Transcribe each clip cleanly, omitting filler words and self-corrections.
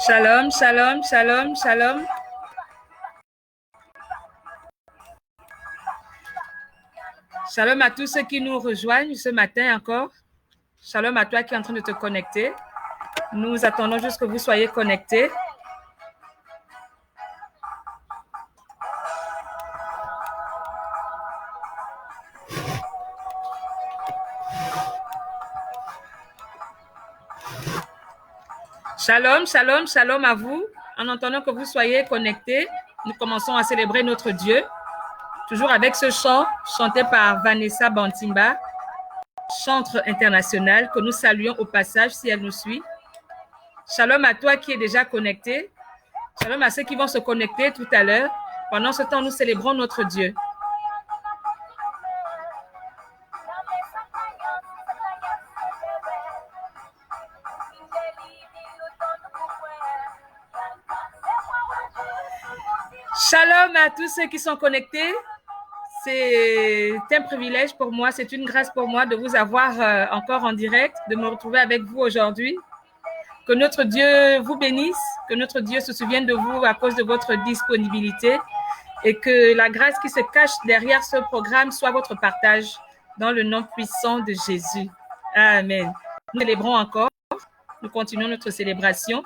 Shalom, shalom, shalom, shalom. Shalom à tous ceux qui nous rejoignent ce matin encore. Shalom à toi qui es en train de te connecter. Nous attendons juste que vous soyez connectés. Shalom, shalom, shalom à vous. En attendant que vous soyez connectés, nous commençons à célébrer notre Dieu. Toujours avec ce chant chanté par Vanessa Bantimba, chantre internationale, que nous saluons au passage si elle nous suit. Shalom à toi qui es déjà connecté. Shalom à ceux qui vont se connecter tout à l'heure. Pendant ce temps, nous célébrons notre Dieu. Shalom à tous ceux qui sont connectés. C'est un privilège pour moi, c'est une grâce pour moi de vous avoir encore en direct, de me retrouver avec vous aujourd'hui. Que notre Dieu vous bénisse, que notre Dieu se souvienne de vous à cause de votre disponibilité et que la grâce qui se cache derrière ce programme soit votre partage dans le nom puissant de Jésus. Amen. Nous célébrons encore, nous continuons notre célébration.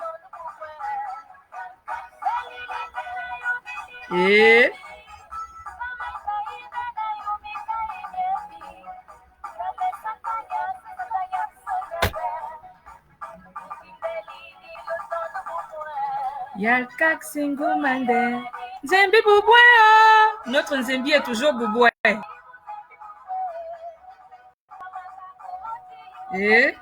Et Yalkak Singumande. Nzembi Bouboué. Notre Nzembi est toujours Bouboué. Et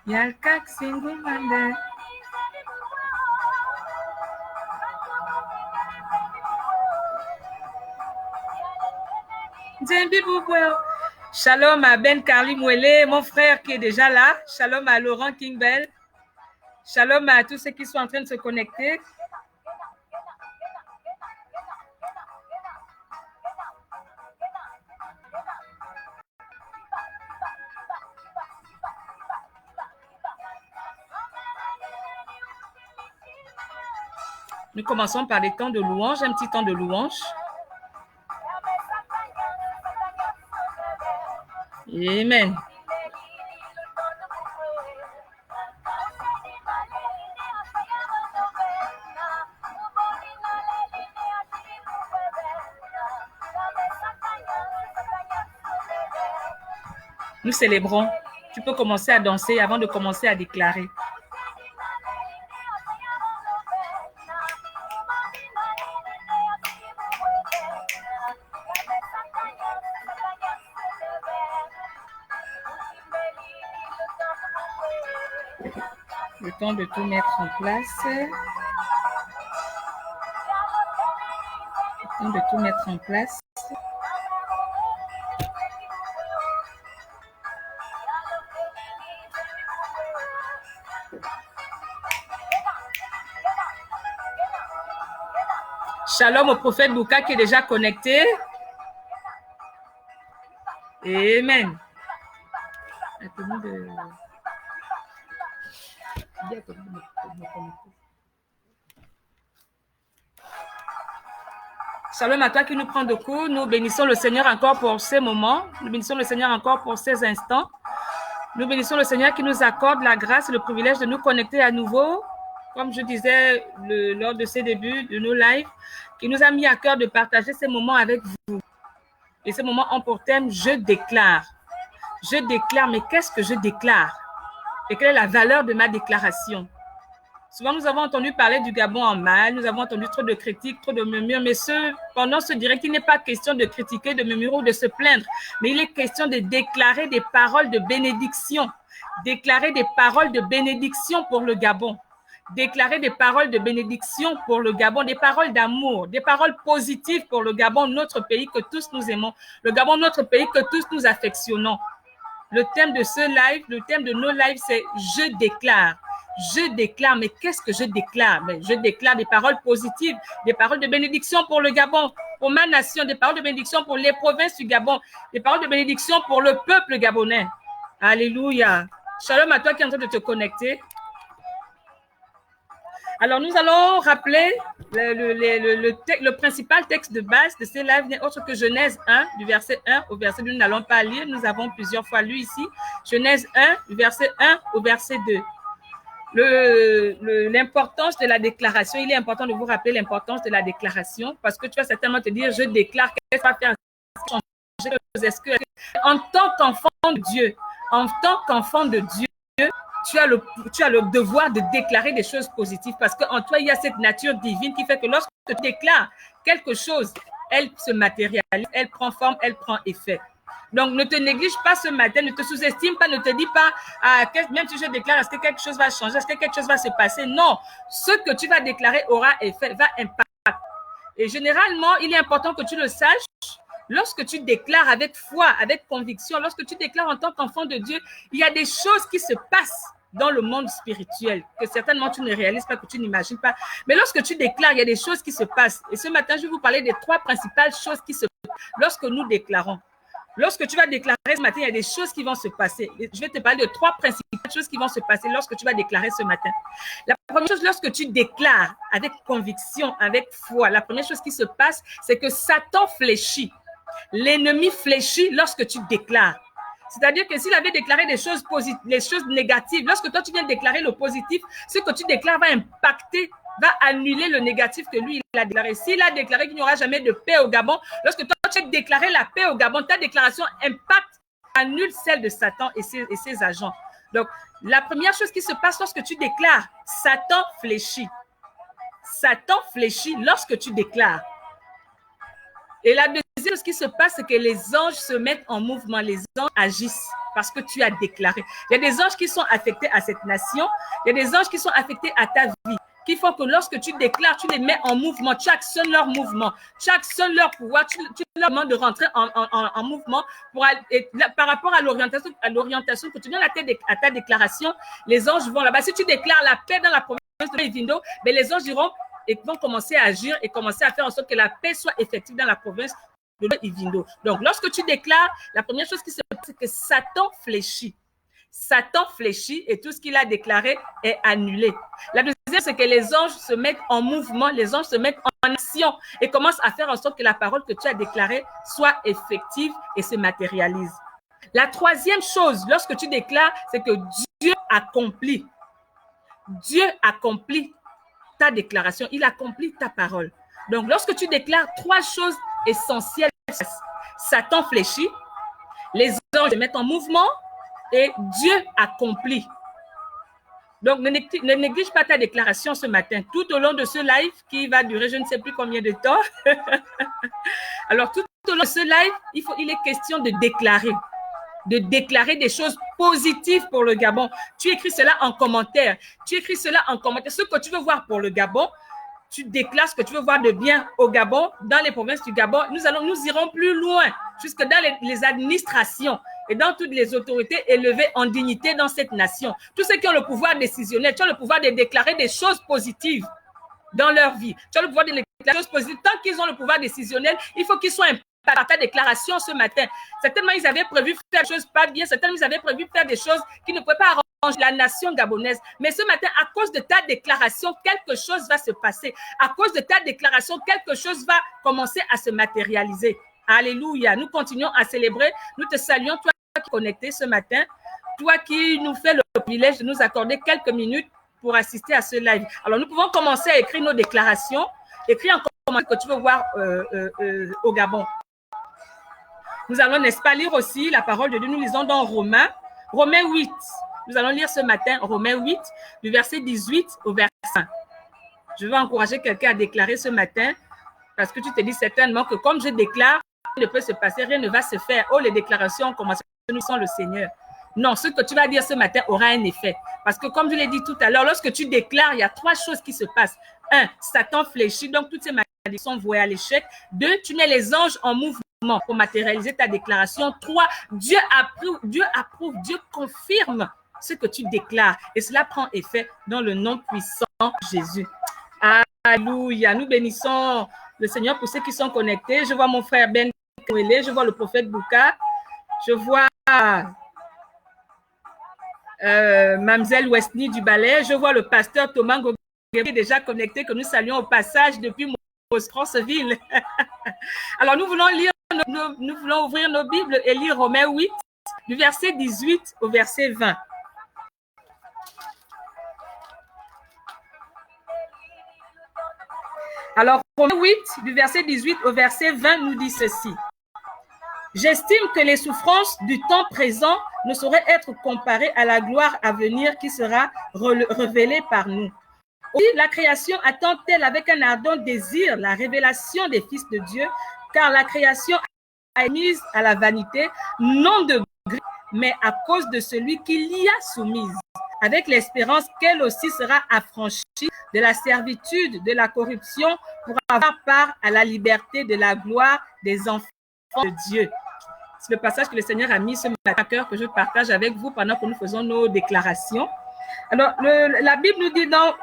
Yalkak Singumande. Nzembi Bouboué. Shalom à Ben Carly Mouelé, mon frère qui est déjà là. Shalom à Laurent Kingbell. Shalom à tous ceux qui sont en train de se connecter. Nous commençons par des temps de louange, un petit temps de louange. Amen. Nous célébrons. Tu peux commencer à danser avant de commencer à déclarer. Le temps de tout mettre en place. Le temps de tout mettre en place. Shalom au prophète Luka qui est déjà connecté. Amen. Shalom à toi qui nous prend de court. Nous bénissons le Seigneur encore pour ces moments. Nous bénissons le Seigneur encore pour ces instants. Nous bénissons le Seigneur qui nous accorde la grâce et le privilège de nous connecter à nouveau. Comme je disais lors de ces débuts de nos lives, qui nous a mis à cœur de partager ces moments avec vous. Et ces moments ont pour thème « Je déclare ». Je déclare, mais qu'est-ce que je déclare? Et quelle est la valeur de ma déclaration? Souvent, nous avons entendu parler du Gabon en mal, nous avons entendu trop de critiques, trop de murmures, mais pendant ce direct, il n'est pas question de critiquer, de murmurer ou de se plaindre, mais il est question de déclarer des paroles de bénédiction, déclarer des paroles de bénédiction pour le Gabon, déclarer des paroles de bénédiction pour le Gabon, des paroles d'amour, des paroles positives pour le Gabon, notre pays que tous nous aimons, le Gabon, notre pays que tous nous affectionnons. Le thème de ce live, le thème de nos lives, c'est « Je déclare ». Je déclare, mais qu'est-ce que je déclare? Je déclare des paroles positives, des paroles de bénédiction pour le Gabon, pour ma nation, des paroles de bénédiction pour les provinces du Gabon, des paroles de bénédiction pour le peuple gabonais. Alléluia. Shalom à toi qui es en train de te connecter. Alors, nous allons rappeler le principal texte de base de ces lives n'est autre que Genèse 1, du verset 1 au verset 2. Nous n'allons pas lire, nous avons plusieurs fois lu ici. Genèse 1, du verset 1 au verset 2. L'importance de la déclaration, il est important de vous rappeler l'importance de la déclaration parce que tu vas certainement te dire, je déclare qu'est-ce que va faire changer. En tant qu'enfant de Dieu, tu as le devoir de déclarer des choses positives parce qu'en toi, il y a cette nature divine qui fait que lorsque tu déclares quelque chose, elle se matérialise, elle prend forme, elle prend effet. Donc, ne te néglige pas ce matin, ne te sous-estime pas, ne te dis pas, même si je déclare, est-ce que quelque chose va changer, est-ce que quelque chose va se passer? Non, ce que tu vas déclarer aura effet, va impacter. Et généralement, il est important que tu le saches. Lorsque tu déclares avec foi, avec conviction, lorsque tu déclares en tant qu'enfant de Dieu, il y a des choses qui se passent dans le monde spirituel que certainement tu ne réalises pas, que tu n'imagines pas. Mais lorsque tu déclares, il y a des choses qui se passent. Et ce matin, je vais vous parler des 3 principales choses qui se passent lorsque nous déclarons. Lorsque tu vas déclarer ce matin, il y a des choses qui vont se passer. Je vais te parler de 3 principales choses qui vont se passer lorsque tu vas déclarer ce matin. La première chose, lorsque tu déclares avec conviction, avec foi, la première chose qui se passe, c'est que Satan fléchit. L'ennemi fléchit lorsque tu déclares. C'est-à-dire que s'il avait déclaré des choses positives, les choses négatives, lorsque toi tu viens déclarer le positif, ce que tu déclares va impacter, va annuler le négatif que lui il a déclaré. S'il a déclaré qu'il n'y aura jamais de paix au Gabon, lorsque toi tu as déclaré la paix au Gabon, ta déclaration impacte, annule celle de Satan et ses agents. Donc, la première chose qui se passe lorsque tu déclares, Satan fléchit. Satan fléchit lorsque tu déclares. Et la deuxième chose qui se passe, c'est que les anges se mettent en mouvement, les anges agissent parce que tu as déclaré. Il y a des anges qui sont affectés à cette nation, il y a des anges qui sont affectés à ta vie, qui font que lorsque tu déclares, tu les mets en mouvement, tu actionnes leur mouvement, tu actionnes leur pouvoir, tu leur demandes de rentrer en mouvement par rapport à l'orientation que tu donnes à ta déclaration. Les anges vont là-bas. Si tu déclares la paix dans la province de Ivindo, mais les anges iront et vont commencer à agir et commencer à faire en sorte que la paix soit effective dans la province de Ivindo. Donc, lorsque tu déclares, la première chose qui se passe, c'est que Satan fléchit. Satan fléchit et tout ce qu'il a déclaré est annulé. La deuxième, c'est que les anges se mettent en mouvement, les anges se mettent en action et commencent à faire en sorte que la parole que tu as déclarée soit effective et se matérialise. La troisième chose, lorsque tu déclares, c'est que Dieu accomplit. Dieu accomplit ta déclaration, il accomplit ta parole. Donc, lorsque tu déclares 3 choses essentielles, Satan fléchit, les anges se mettent en mouvement et Dieu accomplit. Donc, ne néglige pas ta déclaration ce matin, tout au long de ce live qui va durer je ne sais plus combien de temps. Alors, tout au long de ce live, il est question de déclarer des choses positives pour le Gabon. Tu écris cela en commentaire. Ce que tu veux voir pour le Gabon, tu déclares ce que tu veux voir de bien au Gabon, dans les provinces du Gabon. Nous irons plus loin, jusque dans les administrations et dans toutes les autorités élevées en dignité dans cette nation. Tous ceux qui ont le pouvoir décisionnel, tu as le pouvoir de déclarer des choses positives dans leur vie. Tu as le pouvoir de déclarer des choses positives. Tant qu'ils ont le pouvoir décisionnel, il faut qu'ils soient par ta déclaration ce matin. Certainement, ils avaient prévu faire des choses pas bien. Certainement, ils avaient prévu faire des choses qui ne pouvaient pas arranger la nation gabonaise. Mais ce matin, à cause de ta déclaration, quelque chose va se passer. À cause de ta déclaration, quelque chose va commencer à se matérialiser. Alléluia. Nous continuons à célébrer. Nous te saluons, toi qui es connecté ce matin, toi qui nous fais le privilège de nous accorder quelques minutes pour assister à ce live. Alors, nous pouvons commencer à écrire nos déclarations. Écris en commentaire que tu veux voir au Gabon. Nous allons, n'est-ce pas, lire aussi la parole de Dieu. Nous lisons dans Romains 8. Nous allons lire ce matin Romains 8, du verset 18 au verset 1. Je veux encourager quelqu'un à déclarer ce matin parce que tu te dis certainement que comme je déclare, rien ne peut se passer, rien ne va se faire. Oh, les déclarations ont commencé, nous sommes le Seigneur. Non, ce que tu vas dire ce matin aura un effet. Parce que comme je l'ai dit tout à l'heure, lorsque tu déclares, il y a 3 choses qui se passent. 1, Satan fléchit, donc toutes ces malédictions sont vouées à l'échec. 2, tu mets les anges en mouvement pour matérialiser ta déclaration. 3, Dieu approuve, Dieu confirme ce que tu déclares. Et cela prend effet dans le nom puissant de Jésus. Alléluia. Nous bénissons le Seigneur pour ceux qui sont connectés. Je vois mon frère Ben Kouélé, je vois le prophète Bouka, je vois Mademoiselle Wesley du ballet. Je vois le pasteur Thomas Gogé déjà connecté, que nous saluons au passage depuis Franceville. Alors, nous voulons ouvrir nos Bibles et lire Romains 8, du verset 18 au verset 20. Alors, Romains 8, du verset 18 au verset 20, nous dit ceci. J'estime que les souffrances du temps présent ne sauraient être comparées à la gloire à venir qui sera révélée par nous. Aussi, la création attend-elle avec un ardent désir la révélation des fils de Dieu, car la création est mise à la vanité, non de gré, mais à cause de celui qui l'y a soumise, avec l'espérance qu'elle aussi sera affranchie de la servitude, de la corruption, pour avoir part à la liberté de la gloire des enfants de Dieu. C'est le passage que le Seigneur a mis ce matin à cœur, que je partage avec vous pendant que nous faisons nos déclarations. Alors, la Bible nous dit dans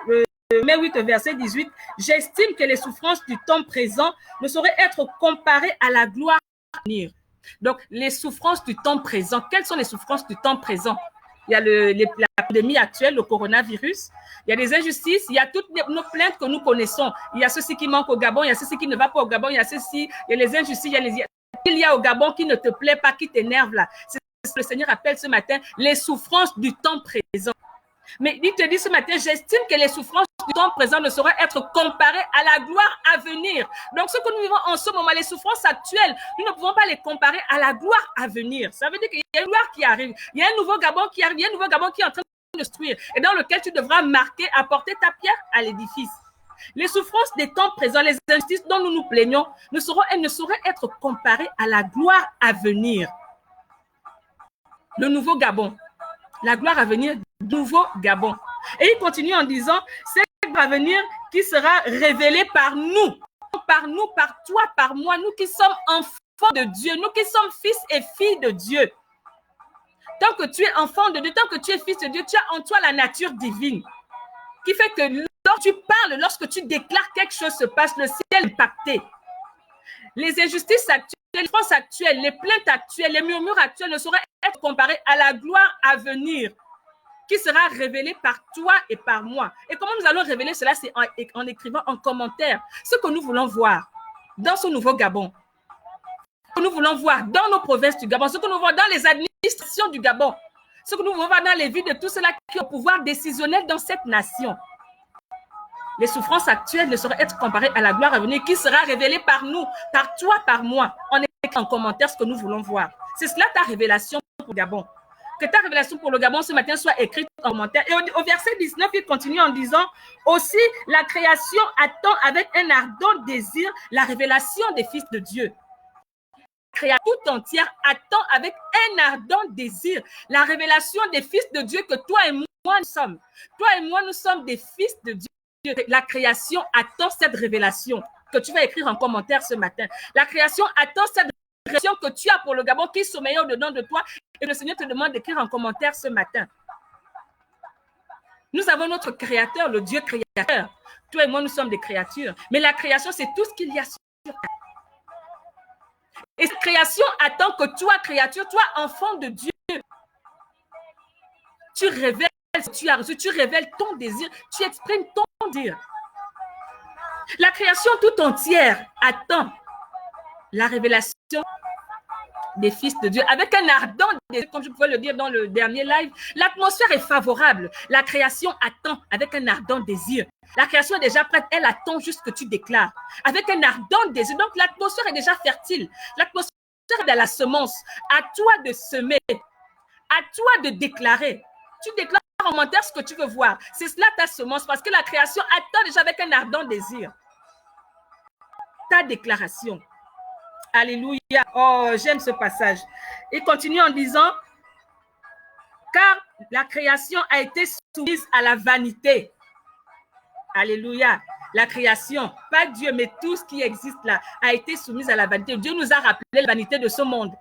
Romains 8, verset 18, « J'estime que les souffrances du temps présent ne sauraient être comparées à la gloire à venir. » Donc, les souffrances du temps présent, quelles sont les souffrances du temps présent? Il y a la pandémie actuelle, le coronavirus. Il y a des injustices. Il y a toutes nos plaintes que nous connaissons. Il y a ceci qui manque au Gabon. Il y a ceci qui ne va pas au Gabon. Il y a ceci. Il y a les injustices. Il y a au Gabon qui ne te plaît pas, qui t'énerve là. C'est ce que le Seigneur appelle ce matin les souffrances du temps présent. Mais il te dit ce matin, j'estime que les souffrances du temps présent ne sauraient être comparées à la gloire à venir. Donc, ce que nous vivons en ce moment, les souffrances actuelles, nous ne pouvons pas les comparer à la gloire à venir. Ça veut dire qu'il y a une gloire qui arrive. Il y a un nouveau Gabon qui arrive. Il y a un nouveau Gabon qui est en train de se construire et dans lequel tu devras marquer, apporter ta pierre à l'édifice. Les souffrances des temps présents, les injustices dont nous nous plaignons, elles ne sauraient être comparées à la gloire à venir. Le nouveau Gabon. La gloire à venir, nouveau Gabon. Et il continue en disant, c'est la gloire à venir qui sera révélée par nous, par toi, par moi, nous qui sommes enfants de Dieu, nous qui sommes fils et filles de Dieu. Tant que tu es enfant de Dieu, tant que tu es fils de Dieu, tu as en toi la nature divine, qui fait que lorsque tu parles, lorsque tu déclares quelque chose se passe, le ciel est impacté. Les injustices actuelles, les souffrances actuelles, les plaintes actuelles, les murmures actuels ne sauraient être comparés à la gloire à venir qui sera révélée par toi et par moi. Et comment nous allons révéler cela? C'est en écrivant en commentaire ce que nous voulons voir dans ce nouveau Gabon, ce que nous voulons voir dans nos provinces du Gabon, ce que nous voulons dans les administrations du Gabon, ce que nous voulons voir dans les vies de tous ceux-là qui ont pouvoir décisionnel dans cette nation. Les souffrances actuelles ne sauraient être comparées à la gloire à venir qui sera révélée par nous, par toi, par moi. On écrit en commentaire ce que nous voulons voir. C'est cela ta révélation pour le Gabon. Que ta révélation pour le Gabon ce matin soit écrite en commentaire. Et au verset 19, il continue en disant, aussi la création attend avec un ardent désir la révélation des fils de Dieu. La création tout entière attend avec un ardent désir la révélation des fils de Dieu que toi et moi nous sommes. Toi et moi, nous sommes des fils de Dieu. La création attend cette révélation que tu vas écrire en commentaire ce matin. La création attend cette révélation que tu as pour le Gabon qui sommeille au-dedans de toi et le Seigneur te demande d'écrire en commentaire ce matin. Nous avons notre créateur, le Dieu créateur. Toi et moi, nous sommes des créatures. Mais la création, c'est tout ce qu'il y a sur terre. Et cette création attend que toi, créature, toi, enfant de Dieu, tu révèles ce que tu as reçu, tu révèles ton désir, tu exprimes ton désir. La création tout entière attend la révélation des fils de Dieu avec un ardent désir, comme je pouvais le dire dans le dernier live. L'atmosphère est favorable. La création attend avec un ardent désir. La création est déjà prête. Elle attend juste que tu déclares avec un ardent désir. Donc, l'atmosphère est déjà fertile. L'atmosphère est à la semence. À toi de semer. À toi de déclarer. Tu déclares en commentaire ce que tu veux voir. C'est cela ta semence parce que la création attend déjà avec un ardent désir ta déclaration. Alléluia. Oh, j'aime ce passage. Il continue en disant, car la création a été soumise à la vanité. Alléluia. La création, pas Dieu, mais tout ce qui existe là, a été soumise à la vanité. Dieu nous a rappelé la vanité de ce monde,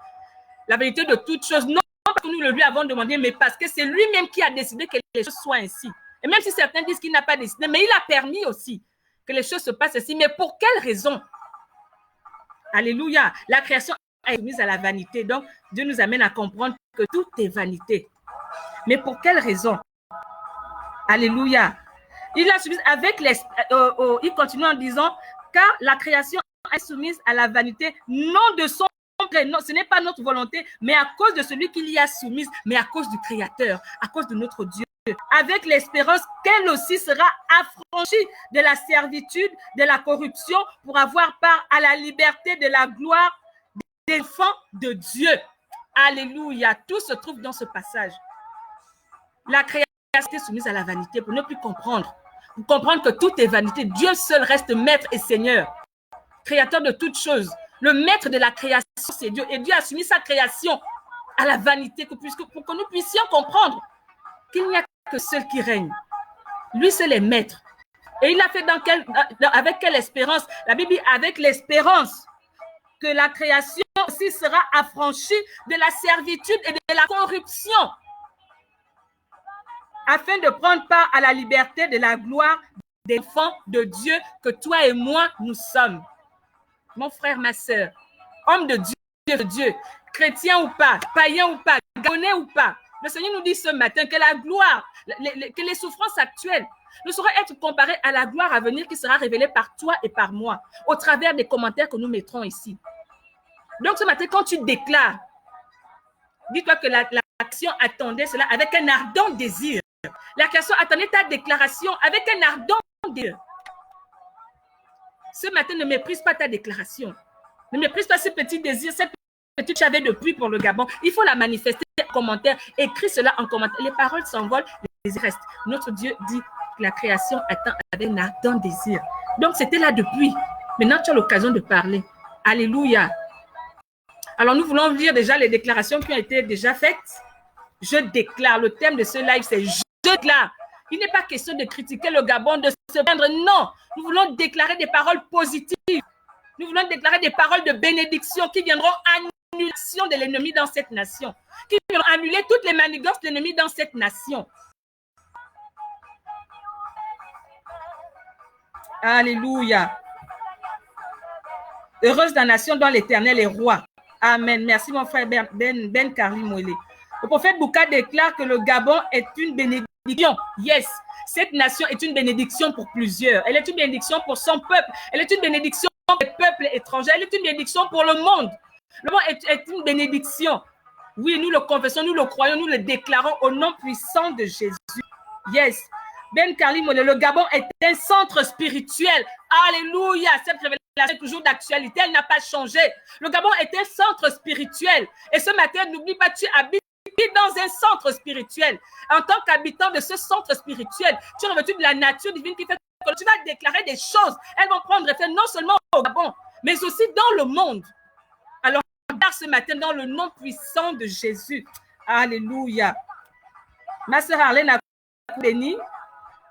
la vanité de toutes choses. Non parce que nous le lui avons demandé, mais parce que c'est lui-même qui a décidé que les choses soient ainsi. Et même si certains disent qu'il n'a pas décidé, mais il a permis aussi que les choses se passent ainsi. Mais pour quelle raison? Alléluia. La création est mise à la vanité. Donc, Dieu nous amène à comprendre que tout est vanité. Mais pour quelle raison? Alléluia. Il a soumis avec les... il continue en disant, car la création est soumise à la vanité, non de son gré, non, ce n'est pas notre volonté, mais à cause de celui qui l'y a soumise, mais à cause du Créateur, à cause de notre Dieu. Avec l'espérance qu'elle aussi sera affranchie de la servitude, de la corruption, pour avoir part à la liberté de la gloire des enfants de Dieu. Alléluia. Tout se trouve dans ce passage. La création est soumise à la vanité pour ne plus comprendre. Pour comprendre que tout est vanité. Dieu seul reste maître et Seigneur, créateur de toutes choses. Le maître de la création, c'est Dieu. Et Dieu a soumis sa création à la vanité pour que nous puissions comprendre qu'il n'y a que seul qui règne. Lui seul est maître. Et il a fait avec quelle espérance? La Bible dit avec l'espérance que la création aussi sera affranchie de la servitude et de la corruption, afin de prendre part à la liberté de la gloire des enfants de Dieu que toi et moi, nous sommes. Mon frère, ma soeur, homme de Dieu, chrétien ou pas, païen ou pas, gabonais ou pas, le Seigneur nous dit ce matin que la gloire, que les souffrances actuelles ne sauraient être comparées à la gloire à venir qui sera révélée par toi et par moi, au travers des commentaires que nous mettrons ici. Donc ce matin, quand tu déclares, dis-toi que la création attendait cela avec un ardent désir. La création attendait ta déclaration avec un ardent désir. Ce matin, ne méprise pas ta déclaration. Ne méprise pas ce petit désir, cette petite tu avais depuis pour le Gabon. Il faut la manifester en commentaire. Écris cela en commentaire. Les paroles s'envolent, les désirs restent. Notre Dieu dit que la création attend avec un ardent désir. Donc, c'était là depuis. Maintenant, tu as l'occasion de parler. Alléluia. Alors, nous voulons lire déjà les déclarations qui ont été déjà faites. Je déclare. Le thème de ce live, c'est je déclare. Il n'est pas question de critiquer le Gabon, de se plaindre. Non, nous voulons déclarer des paroles positives. Nous voulons déclarer des paroles de bénédiction qui viendront annuler l'action de l'ennemi dans cette nation. Qui viendront annuler toutes les manigances de l'ennemi dans cette nation. Alléluia. Heureuse la nation dont l'Éternel est roi. Amen. Merci mon frère Ben Carly Mouélé. Le prophète Bouka déclare que le Gabon est une bénédiction. Yes, cette nation est une bénédiction pour plusieurs. Elle est une bénédiction pour son peuple. Elle est une bénédiction pour les peuples étrangers. Elle est une bénédiction pour le monde. Le monde est une bénédiction. Oui, nous le confessons, nous le croyons, nous le déclarons au nom puissant de Jésus. Yes. Ben Carly Mouélé, le Gabon est un centre spirituel. Alléluia. Cette révélation est toujours d'actualité. Elle n'a pas changé. Le Gabon est un centre spirituel. Et ce matin, n'oublie pas, tu habites dans un centre spirituel. En tant qu'habitant de ce centre spirituel, tu es revêtu de la nature divine qui fait que tu vas déclarer des choses. Elles vont prendre effet non seulement au Gabon, mais aussi dans le monde. Alors, regarde ce matin dans le nom puissant de Jésus. Alléluia. Ma sœur Arlène a béni.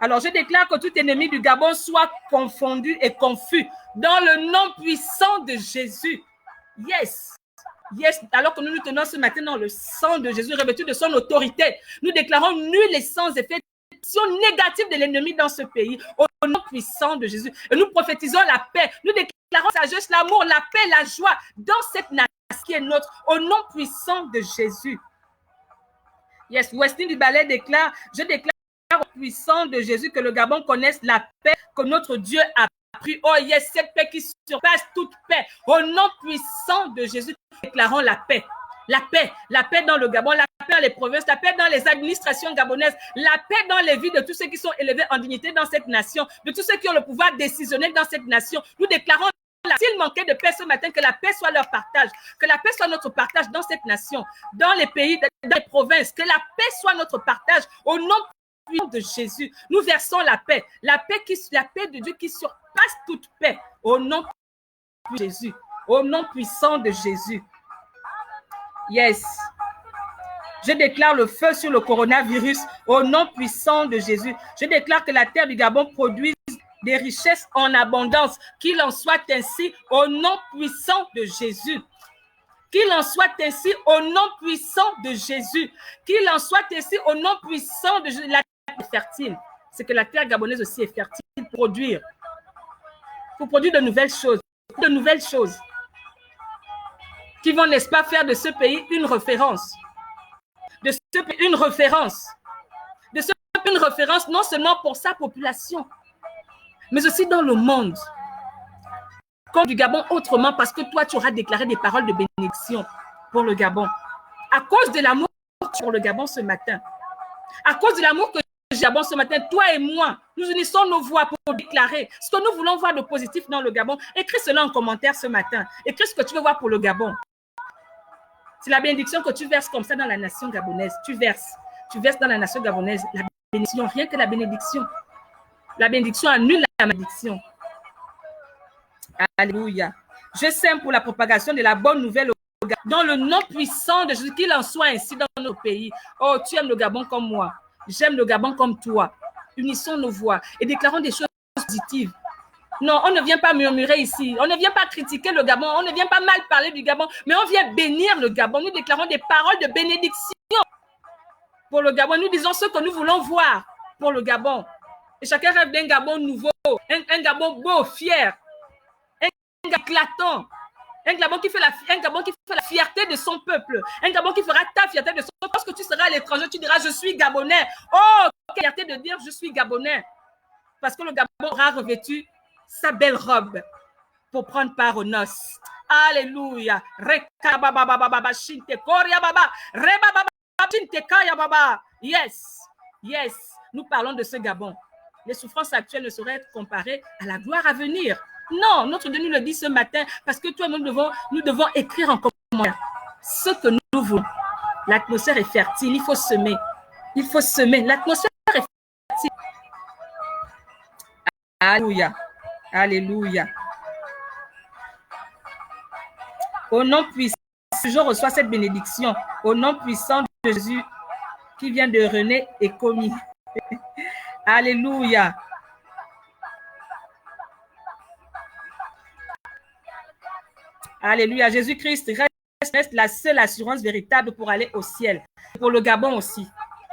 Alors, je déclare que tout ennemi du Gabon soit confondu et confus dans le nom puissant de Jésus. Yes. Yes, alors que nous nous tenons ce matin dans le sang de Jésus, revêtu de son autorité, nous déclarons nul et sans effet négative de l'ennemi dans ce pays, au nom puissant de Jésus. Et nous prophétisons la paix, nous déclarons la sagesse, l'amour, la paix, la joie dans cette nation qui est notre, au nom puissant de Jésus. Yes, Wesley du Ballet déclare, je déclare au puissant de Jésus que le Gabon connaisse la paix que notre Dieu a pris. Oh yes, cette paix qui surpasse toute paix. Au nom puissant de Jésus, déclarons la paix. La paix dans le Gabon, la paix dans les provinces, la paix dans les administrations gabonaises, la paix dans les vies de tous ceux qui sont élevés en dignité dans cette nation, de tous ceux qui ont le pouvoir décisionnel dans cette nation. Nous déclarons, s'il manquait de paix ce matin, que la paix soit leur partage, que la paix soit notre partage dans cette nation, dans les pays, dans les provinces, que la paix soit notre partage au nom de Jésus. Nous versons la paix de Dieu qui surpasse toute paix au nom de Jésus, au nom puissant de Jésus. Yes. Je déclare le feu sur le coronavirus au nom puissant de Jésus. Je déclare que la terre du Gabon produise des richesses en abondance. Qu'il en soit ainsi au nom puissant de Jésus. Qu'il en soit ainsi au nom puissant de Jésus. Qu'il en soit ainsi au nom puissant de Jésus. La terre est fertile. C'est que la terre gabonaise aussi est fertile pour produire de nouvelles choses. De nouvelles choses qui vont, n'est-ce pas, faire de ce pays une référence. De ce une référence. De ce peuple une référence non seulement pour sa population, mais aussi dans le monde. Comme du Gabon autrement, parce que toi, tu auras déclaré des paroles de bénédiction pour le Gabon. À cause de l'amour pour le Gabon ce matin, à cause de l'amour que j'ai Gabon ce matin, toi et moi, nous unissons nos voix pour déclarer ce que nous voulons voir de positif dans le Gabon. Écris cela en commentaire ce matin. Écris ce que tu veux voir pour le Gabon. C'est la bénédiction que tu verses comme ça dans la nation gabonaise. Tu verses dans la nation gabonaise la bénédiction, rien que la bénédiction. La bénédiction annule la malédiction. Alléluia. Je sème pour la propagation de la bonne nouvelle au Gabon, dans le nom puissant de Jésus, qu'il en soit ainsi dans nos pays. Oh, tu aimes le Gabon comme moi. J'aime le Gabon comme toi. Unissons nos voix et déclarons des choses positives. Non, on ne vient pas murmurer ici. On ne vient pas critiquer le Gabon. On ne vient pas mal parler du Gabon, mais on vient bénir le Gabon. Nous déclarons des paroles de bénédiction pour le Gabon. Nous disons ce que nous voulons voir pour le Gabon. Et chacun rêve d'un Gabon nouveau, un Gabon beau, fier, un Gabon éclatant, un Gabon qui fait la fierté de son peuple, un Gabon qui fera ta fierté de son peuple. Lorsque tu seras à l'étranger, tu diras « Je suis Gabonais ». Oh, quelle fierté de dire « Je suis Gabonais ». Parce que le Gabon aura revêtu sa belle robe pour prendre part aux noces. Alléluia. Yes, yes. Nous parlons de ce Gabon. Les souffrances actuelles ne sauraient être comparées à la gloire à venir. Non, notre Dieu nous le dit ce matin parce que toi et moi, nous devons écrire en commentaire ce que nous voulons. L'atmosphère est fertile, il faut semer. Il faut semer. L'atmosphère est fertile. Alléluia. Alléluia. Au nom puissant, je reçois cette bénédiction. Au nom puissant de Jésus qui vient de René et Commis. Alléluia. Alléluia. Jésus-Christ reste la seule assurance véritable pour aller au ciel. Pour le Gabon aussi.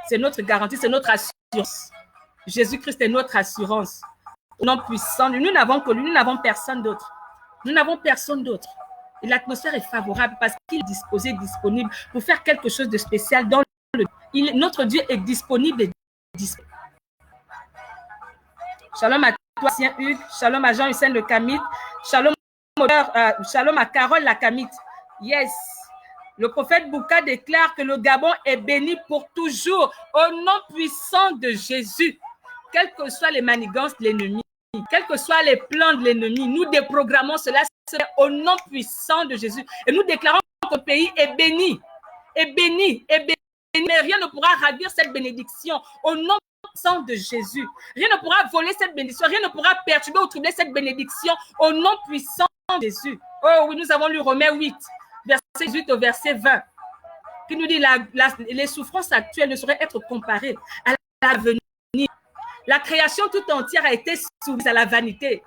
C'est notre garantie, c'est notre assurance. Jésus-Christ est notre assurance. Au nom puissant, nous n'avons que lui, nous n'avons personne d'autre. Nous n'avons personne d'autre. Et l'atmosphère est favorable parce qu'il est disposé, disponible pour faire quelque chose de spécial dans le... Notre Dieu est disponible et disponible. Shalom à toi, Sien Hugues. Shalom à Jean-Hussein Le Camite. Shalom, shalom à Carole La Camite. Yes. Le prophète Bouka déclare que le Gabon est béni pour toujours au nom puissant de Jésus. Quelles que soient les manigances de l'ennemi, quels que soient les plans de l'ennemi, nous déprogrammons cela au nom puissant de Jésus. Et nous déclarons que le pays est béni, est béni, est béni. Mais rien ne pourra ravir cette bénédiction au nom puissant de Jésus. Rien ne pourra voler cette bénédiction, rien ne pourra perturber ou troubler cette bénédiction au nom puissant de Jésus. Oh oui, nous avons lu Romains 8, verset 18 au verset 20, qui nous dit les souffrances actuelles ne sauraient être comparées à l'avenir. La création tout entière a été soumise à la vanité.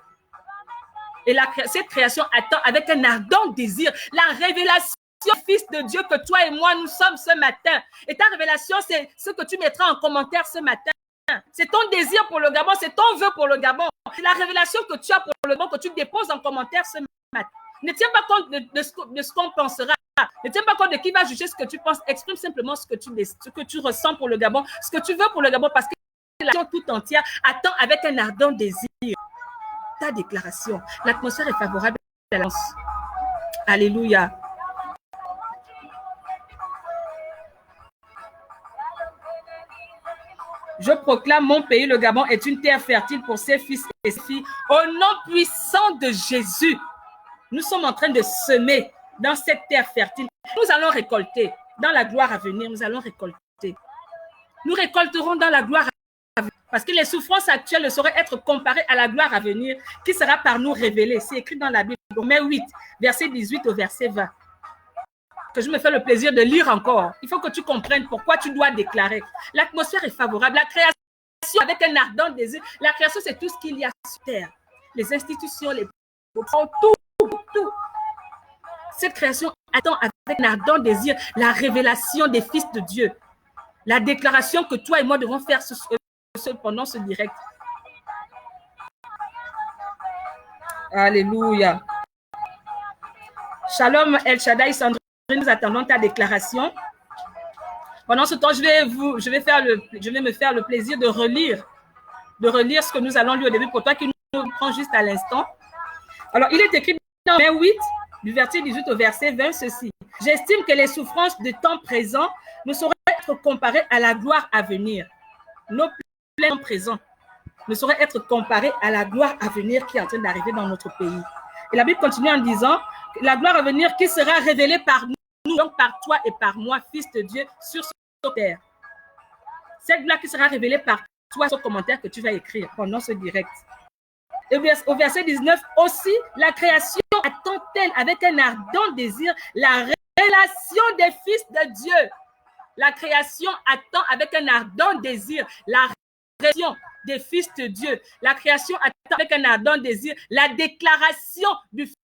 Et cette création attend avec un ardent désir la révélation du Fils de Dieu que toi et moi, nous sommes ce matin. Et ta révélation, c'est ce que tu mettras en commentaire ce matin. C'est ton désir pour le Gabon, c'est ton vœu pour le Gabon. C'est la révélation que tu as pour le Gabon que tu déposes en commentaire ce matin. Ne tiens pas compte de ce qu'on pensera. Ne tiens pas compte de qui va juger ce que tu penses. Exprime simplement ce que tu ressens pour le Gabon, ce que tu veux pour le Gabon, parce que la nation tout entière attend avec un ardent désir ta déclaration. L'atmosphère est favorable à l'alliance. Alléluia. Je proclame mon pays, le Gabon, est une terre fertile pour ses fils et ses filles. Au nom puissant de Jésus, nous sommes en train de semer dans cette terre fertile. Nous allons récolter. Dans la gloire à venir, nous allons récolter. Nous récolterons dans la gloire à venir. Parce que les souffrances actuelles ne sauraient être comparées à la gloire à venir qui sera par nous révélée. C'est écrit dans la Bible, Romains 8, verset 18 au verset 20. Que je me fais le plaisir de lire encore. Il faut que tu comprennes pourquoi tu dois déclarer. L'atmosphère est favorable. La création avec un ardent désir. La création, c'est tout ce qu'il y a sur terre. Les institutions, les tout. Cette création attend avec un ardent désir la révélation des fils de Dieu. La déclaration que toi et moi devons faire pendant ce direct. Alléluia. Shalom El Shaddai, Sandrine, nous attendons ta déclaration. Pendant ce temps, je vais me faire le plaisir de relire ce que nous allons lire au début pour toi qui nous prend juste à l'instant. Alors, il est écrit dans Romains 8, du verset 18 au verset 20, ceci. J'estime que les souffrances du temps présent ne sauraient être comparées à la gloire à venir. Nos plaies présents ne sauraient être comparées à la gloire à venir qui est en train d'arriver dans notre pays. Et la Bible continue en disant, la gloire à venir qui sera révélée par nous, donc par toi et par moi, fils de Dieu, sur cette terre. Cette gloire qui sera révélée par toi, ce commentaire que tu vas écrire pendant ce direct. Et au verset 19, aussi, la création attend-elle avec un ardent désir la révélation des fils de Dieu. La création attend avec un ardent désir la révélation des fils de Dieu. La création attend avec un ardent désir la déclaration du fils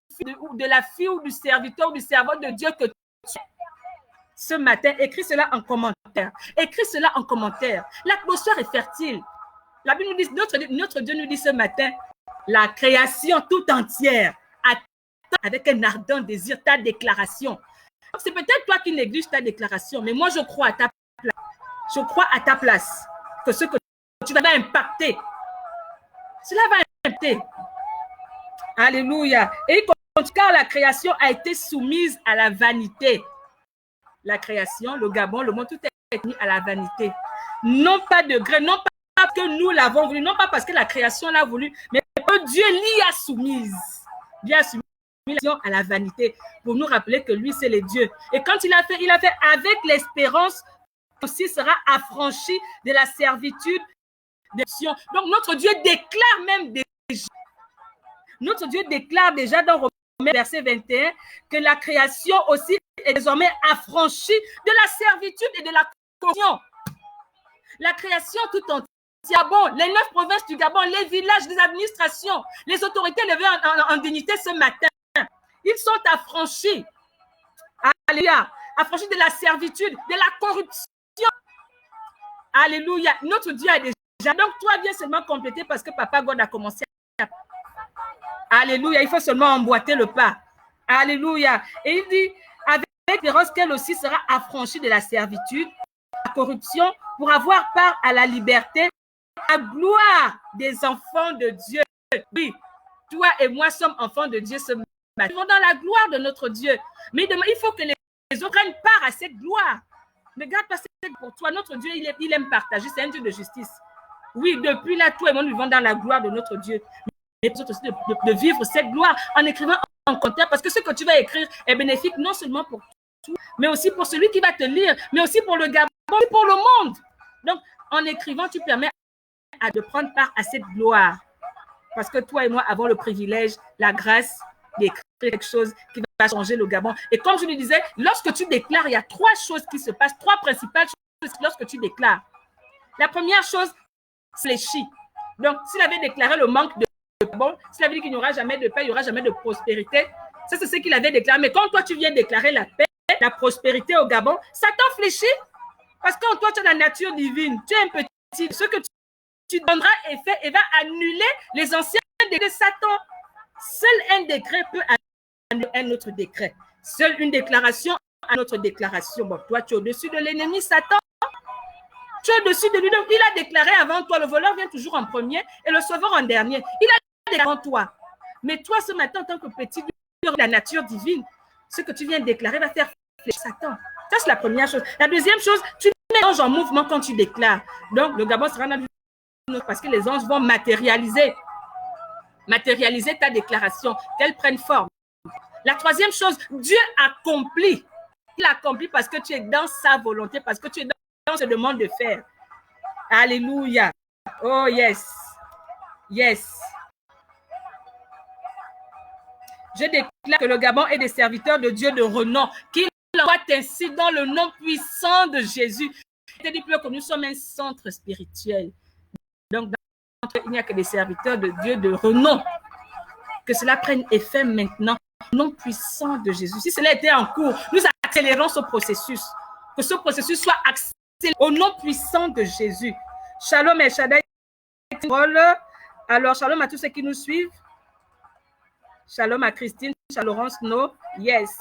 de la fille ou du serviteur ou du servant de Dieu que tu es. Ce matin, écris cela en commentaire. Écris cela en commentaire. L'atmosphère est fertile. La Bible nous dit, notre Dieu nous dit ce matin, la création tout entière attend avec un ardent désir ta déclaration. C'est peut-être toi qui négliges ta déclaration, mais moi je crois à ta place. Je crois à ta place que ce que tu vas impacter, cela va impacter. Alléluia. Et car la création a été soumise à la vanité. La création, le Gabon, le monde, tout est mis à la vanité. Non pas de gré, non pas parce que nous l'avons voulu, non pas parce que la création l'a voulu, mais que Dieu l'y a soumise. Dieu a soumis à la vanité pour nous rappeler que lui, c'est le Dieu. Et quand il a fait avec l'espérance aussi sera affranchi de la servitude des nations. Donc, notre Dieu déclare même déjà, notre Dieu déclare déjà dans Romains verset 21 que la création aussi est désormais affranchie de la servitude et de la corruption. La création tout entière. Gabon, les 9 provinces du Gabon, les villages, les administrations, les autorités levées en dignité ce matin, ils sont affranchis. Alléluia. Affranchis de la servitude, de la corruption. Alléluia. Notre Dieu a déjà. Donc, toi, viens seulement compléter parce que Papa God a commencé. Alléluia. Il faut seulement emboîter le pas. Alléluia. Et il dit, avec l'espérance qu'elle aussi sera affranchie de la servitude, de la corruption, pour avoir part à la liberté, la gloire des enfants de Dieu. Oui, toi et moi sommes enfants de Dieu ce matin. Nous sommes dans la gloire de notre Dieu. Mais il faut que les autres prennent part à cette gloire. Ne garde pas cette pour toi. Notre Dieu, il aime partager. C'est un Dieu de justice. Oui, depuis là, toi et moi, nous vivons dans la gloire de notre Dieu. Mais nous aussi de vivre cette gloire en écrivant en commentaire, parce que ce que tu vas écrire est bénéfique non seulement pour toi, mais aussi pour celui qui va te lire, mais aussi pour le Gabon, et pour le monde. Donc, en écrivant, tu permets de prendre part à cette gloire. Parce que toi et moi avons le privilège, la grâce d'écrire quelque chose qui va changer le Gabon. Et comme je le disais, lorsque tu déclares, il y a 3 choses qui se passent, 3 principales choses lorsque tu déclares. La première chose, c'est les chi. Donc, s'il avait déclaré le manque de Gabon, s'il avait dit qu'il n'y aura jamais de paix, il n'y aura jamais de prospérité, ça c'est ce qu'il avait déclaré. Mais quand toi, tu viens déclarer la paix, la prospérité au Gabon, ça t'enfléchit. Parce qu'en toi, tu as la nature divine. Tu es un petit, ce que tu donneras effet et va annuler les anciens décrets de Satan. Seul un décret peut annuler un autre décret. Seule une déclaration à notre déclaration. Bon, toi, tu es au-dessus de l'ennemi Satan. Tu es au-dessus de lui. Donc, il a déclaré avant toi. Le voleur vient toujours en premier et le sauveur en dernier. Il a déclaré avant toi. Mais toi, ce matin, en tant que petit de la nature divine, ce que tu viens de déclarer va faire fléchir Satan. Ça, c'est la première chose. La deuxième chose, tu mets l'ange en mouvement quand tu déclares. Donc, le Gabon sera dans parce que les anges vont matérialiser ta déclaration, qu'elle prenne forme. La troisième chose, Dieu accomplit. Il accomplit parce que tu es dans sa volonté, parce que tu es dans ce qu'il te demande de faire. Alléluia. Oh yes. Yes. Je déclare que le Gabon est des serviteurs de Dieu de renom, qu'il envoie ainsi dans le nom puissant de Jésus. Je te dis plus que nous sommes un centre spirituel. Donc, il n'y a que des serviteurs de Dieu de renom. Que cela prenne effet maintenant, au nom puissant de Jésus. Si cela était en cours, nous accélérons ce processus. Que ce processus soit accéléré au nom puissant de Jésus. Shalom et Shaddai. Alors, shalom à tous ceux qui nous suivent. Shalom à Christine, shalom Laurence, no, yes.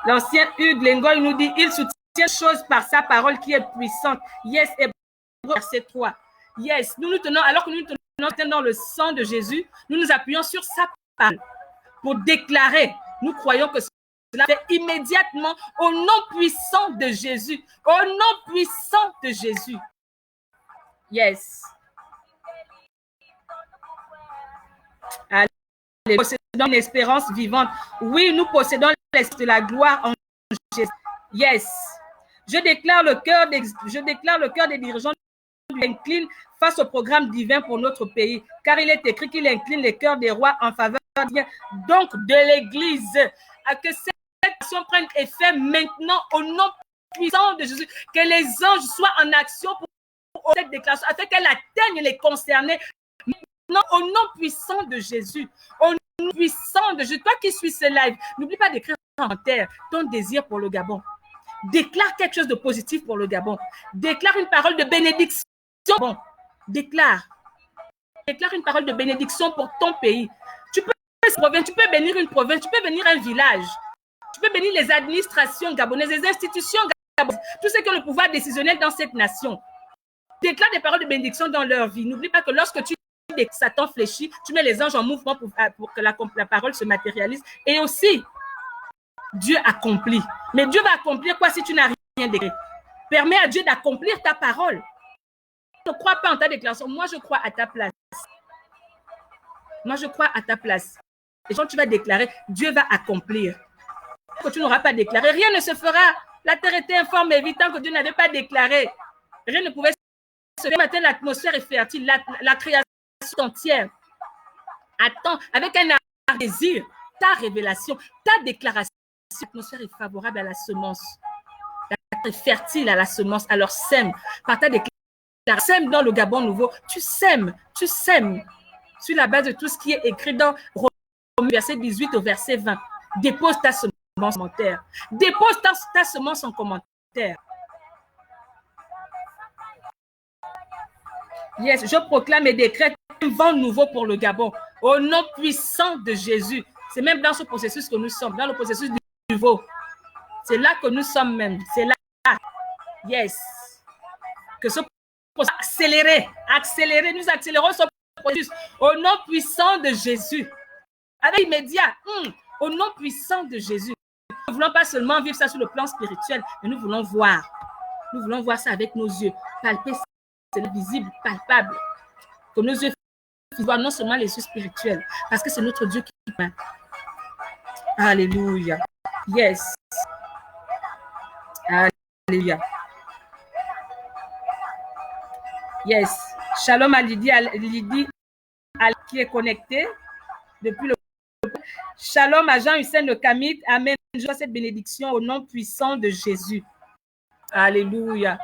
L'ancien Hugues Lengoy nous dit, il soutient chose par sa parole qui est puissante. Yes, Hébreux verset 3. Yes, nous nous tenons, alors que nous nous tenons dans le sang de Jésus, nous nous appuyons sur sa parole pour déclarer. Nous croyons que cela fait immédiatement au nom puissant de Jésus. Au nom puissant de Jésus. Yes. Allez, nous possédons une espérance vivante. Oui, nous possédons l'esprit de la gloire en Jésus. Yes. Je déclare le cœur des dirigeants incline face au programme divin pour notre pays, car il est écrit qu'il incline les cœurs des rois en faveur donc de l'Église. Que cette action prenne effet maintenant au nom puissant de Jésus. Que les anges soient en action pour cette déclaration, afin qu'elle atteigne les concernés. Maintenant, au nom puissant de Jésus. Au nom puissant de Jésus. Toi qui suis ce live, n'oublie pas d'écrire en commentaire ton désir pour le Gabon. Déclare quelque chose de positif pour le Gabon. Déclare une parole de bénédiction. Bon, déclare une parole de bénédiction pour ton pays. Tu peux bénir une province, tu peux bénir un village, tu peux bénir les administrations gabonaises, les institutions gabonaises, tous ceux qui ont le pouvoir décisionnel dans cette nation. Déclare des paroles de bénédiction dans leur vie. N'oublie pas que lorsque Satan fléchit, tu mets les anges en mouvement pour que la parole se matérialise. Et aussi, Dieu accomplit. Mais Dieu va accomplir quoi si tu n'as rien déclaré? Permets à Dieu d'accomplir ta parole. Je ne crois pas en ta déclaration. Moi, je crois à ta place. Moi, je crois à ta place. Et quand tu vas déclarer, Dieu va accomplir. Quand tu n'auras pas déclaré, rien ne se fera. La terre était informe et vite tant que Dieu n'avait pas déclaré. Rien ne pouvait se faire. Matin, l'atmosphère est fertile. La création entière attend avec un désir ta révélation, ta déclaration. L'atmosphère est favorable à la semence. La terre est fertile à la semence. Alors sème par ta déclaration. Sème dans le Gabon nouveau. Tu sèmes sur la base de tout ce qui est écrit dans Romains verset 18 au verset 20. Dépose ta semence en commentaire. Dépose ta semence en commentaire. Yes, je proclame et décrète un vent nouveau pour le Gabon. Au nom puissant de Jésus. C'est même dans ce processus que nous sommes, dans le processus du nouveau. C'est là que nous sommes même. C'est là. Yes. Que ce accélérer, nous accélérons ce processus au nom puissant de Jésus. Avec immédiat, au nom puissant de Jésus. Nous ne voulons pas seulement vivre ça sur le plan spirituel, mais nous voulons voir. Nous voulons voir ça avec nos yeux, palper, c'est visible, palpable. Que nos yeux voient non seulement les yeux spirituels, parce que c'est notre Dieu qui peint. Alléluia. Yes. Alléluia. Yes. Shalom à Lydie qui est connectée depuis le. Shalom à Jean-Hussein Le Kamit. Amen. Je vois cette bénédiction au nom puissant de Jésus. Alléluia.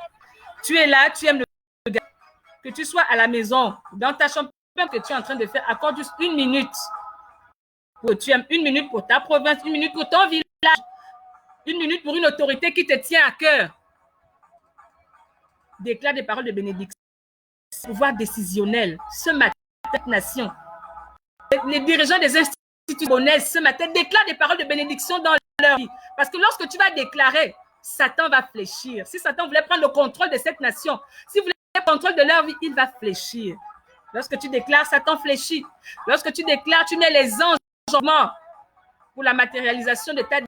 Tu es là, tu aimes le gars. Que tu sois à la maison, dans ta chambre, que tu es en train de faire, accorde juste 1 minute. Tu aimes 1 minute pour ta province, 1 minute pour ton village, 1 minute pour une autorité qui te tient à cœur. Déclare des paroles de bénédiction. Pouvoir décisionnel ce matin, cette nation. Les dirigeants des institutions ce matin déclarent des paroles de bénédiction dans leur vie. Parce que lorsque tu vas déclarer, Satan va fléchir. Si Satan voulait prendre le contrôle de cette nation, s'il voulait prendre le contrôle de leur vie, il va fléchir. Lorsque tu déclares, Satan fléchit. Lorsque tu déclares, tu mets les anges pour la matérialisation de ta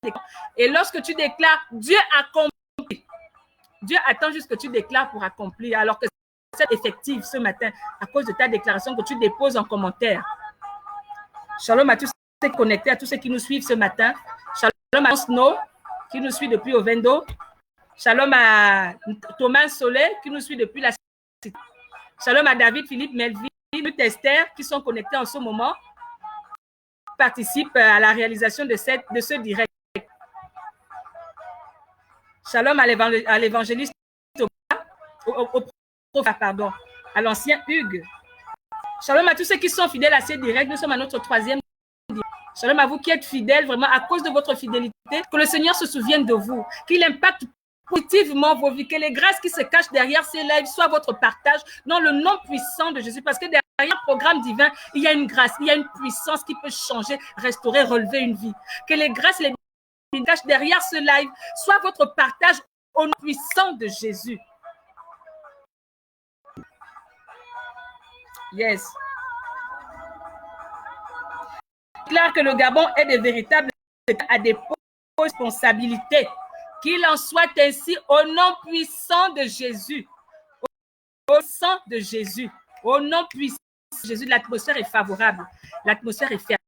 déclaration. Et lorsque tu déclares, Dieu accomplit. Dieu attend juste que tu déclares pour accomplir. Alors que c'est effectif ce matin à cause de ta déclaration que tu déposes en commentaire. Shalom à tous ceux connectés, à tous ceux qui nous suivent ce matin. Shalom à Snow qui nous suit depuis Ovendo. Shalom à Thomas Solé qui nous suit depuis la cité. Shalom à David, Philippe, Melville, Esther qui sont connectés en ce moment. Participent à la réalisation de ce direct. Shalom à l'évangéliste à l'ancien Hugues. Shalom à tous ceux qui sont fidèles à ces directs. Nous sommes à notre 3e direct. Shalom à vous qui êtes fidèles, vraiment à cause de votre fidélité, que le Seigneur se souvienne de vous, qu'il impacte positivement vos vies, que les grâces qui se cachent derrière ces lives soient votre partage dans le nom puissant de Jésus. Parce que derrière un programme divin, il y a une grâce, il y a une puissance qui peut changer, restaurer, relever une vie. Que les grâces et les cache derrière ce live soit votre partage au nom puissant de Jésus. Yes. Clair que le Gabon est de véritables à des responsabilités. Qu'il en soit ainsi au nom puissant de Jésus. Au sang de Jésus. Au nom puissant de Jésus, l'atmosphère est favorable. L'atmosphère est ferme.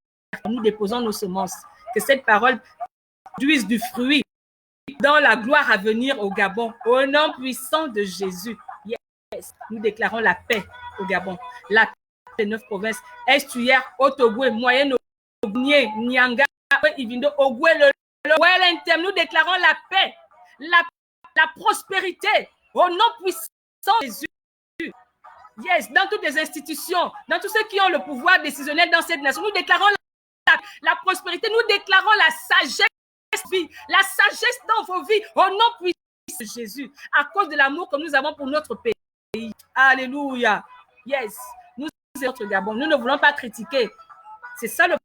Nous déposons nos semences. Que cette parole produise du fruit dans la gloire à venir au Gabon. Au nom puissant de Jésus. Yes. Nous déclarons la paix au Gabon. La paix des 9 provinces. Estuaire, Otogoué, Moyenne, Nyanga, Ivindo, Ogoué, le nous déclarons la paix, la prospérité au nom puissant de Jésus. Yes, dans toutes les institutions, dans tous ceux qui ont le pouvoir décisionnel dans cette nation, nous déclarons la prospérité, nous déclarons la sagesse dans vos vies au nom puissant de Jésus, à cause de l'amour que nous avons pour notre pays. Alléluia. Yes, nous sommes notre Gabon, nous ne voulons pas critiquer. C'est ça le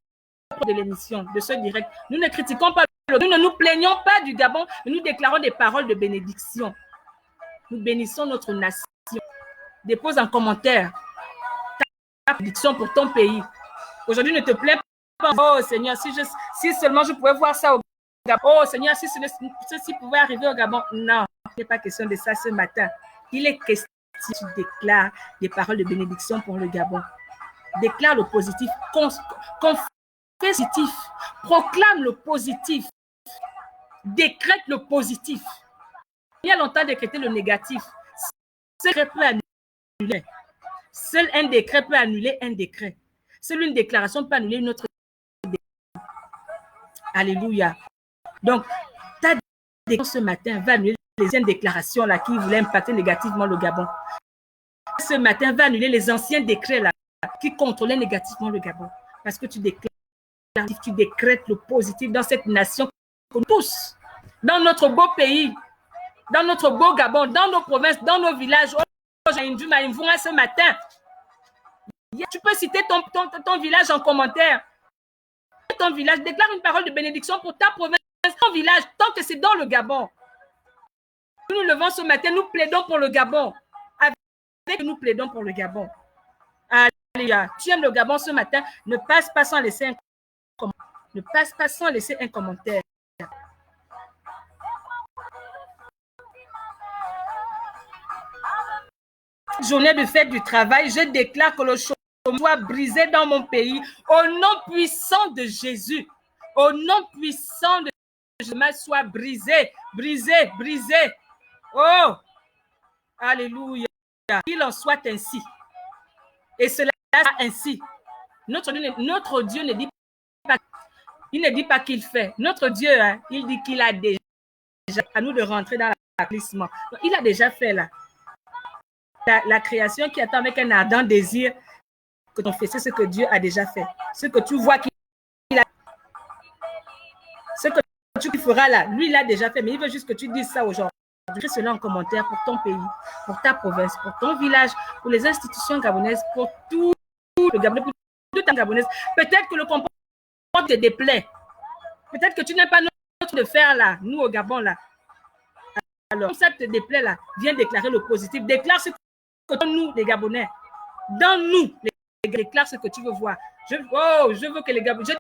de l'émission, de ce direct. Nous ne critiquons pas, nous ne nous plaignons pas du Gabon, mais nous déclarons des paroles de bénédiction. Nous bénissons notre nation. Dépose en commentaire ta bénédiction pour ton pays. Aujourd'hui, ne te plains pas. Oh Seigneur, si seulement je pouvais voir ça au Gabon. Oh Seigneur, si ceci pouvait arriver au Gabon. Non, il n'est pas question de ça ce matin. Il est question, tu déclares des paroles de bénédiction pour le Gabon. Déclare le positif. Positif, proclame le positif, décrète le positif. Il y a longtemps décrété le négatif. Seul un décret peut annuler un décret. Seule une déclaration peut annuler une autre déclaration. Alléluia. Donc, ta déclaration ce matin va annuler les anciennes déclarations là, qui voulaient impacter négativement le Gabon. Ce matin va annuler les anciens décrets là, qui contrôlaient négativement le Gabon. Parce que tu décrètes le positif dans cette nation, tous, dans notre beau pays, dans notre beau Gabon, dans nos provinces, dans nos villages. Ce matin, tu peux citer ton village en commentaire. Ton village, déclare une parole de bénédiction pour ta province, ton village, tant que c'est dans le Gabon. Nous nous levons ce matin, nous plaidons pour le Gabon. Nous plaidons pour le Gabon. Alléluia. Tu aimes le Gabon ce matin, ne passe pas sans laisser un commentaire. Ne passe pas sans laisser un commentaire. Journée de fête du travail, je déclare que le chômage soit brisé dans mon pays au nom puissant de Jésus. Au nom puissant de Jésus, soit brisé, brisé, brisé. Oh, alléluia. Qu'il en soit ainsi. Et cela sera ainsi. Notre Dieu ne dit pas, il ne dit pas qu'il fait. Notre Dieu, hein, il dit qu'il a déjà, à nous de rentrer dans l'accomplissement. Il a déjà fait là. La création qui attend avec un ardent désir que ton fils, c'est ce que Dieu a déjà fait. Ce que tu vois qu'il a, ce que tu feras là, lui, il a déjà fait, mais il veut juste que tu dises ça aujourd'hui. Écris cela en commentaire pour ton pays, pour ta province, pour ton village, pour les institutions gabonaises, pour tout le Gabon, pour toute la gabonaise. Peut-être que le comportement te déplaît. Peut-être que tu n'as pas notre de faire là, nous au Gabon là. Alors, comme ça te déplaît là, viens déclarer le positif. Déclare ce que nous, les Gabonais, dans nous, déclare ce que tu veux voir. Je veux que les Gabonais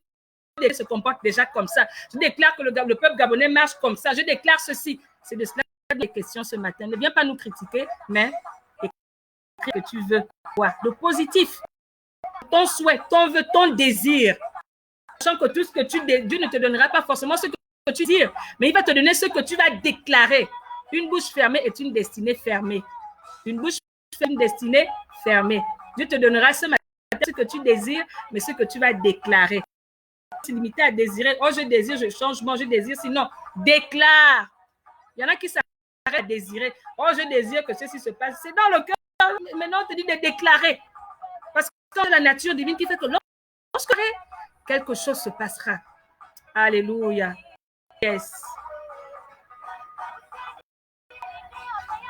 se comportent déjà comme ça. Je déclare que le peuple gabonais marche comme ça. Je déclare ceci. C'est de cela les questions ce matin. Ne viens pas nous critiquer, mais écris que tu veux voir. Le positif, ton souhait, ton vœu, ton désir. Sachant que tout ce que Dieu ne te donnera pas forcément ce que tu désires, mais il va te donner ce que tu vas déclarer. Une bouche fermée est une destinée fermée. Une bouche fermée, une destinée fermée. Dieu te donnera ce matin ce que tu désires, mais ce que tu vas déclarer. C'est limité à désirer. Oh, je désire, je changement, je désire. Sinon, déclare. Il y en a qui s'arrêtent à désirer. Oh, je désire que ceci se passe. C'est dans le cœur. Maintenant, on te dit de déclarer. Parce que c'est la nature divine qui fait que lorsque quelque chose se passera. Alléluia. Yes.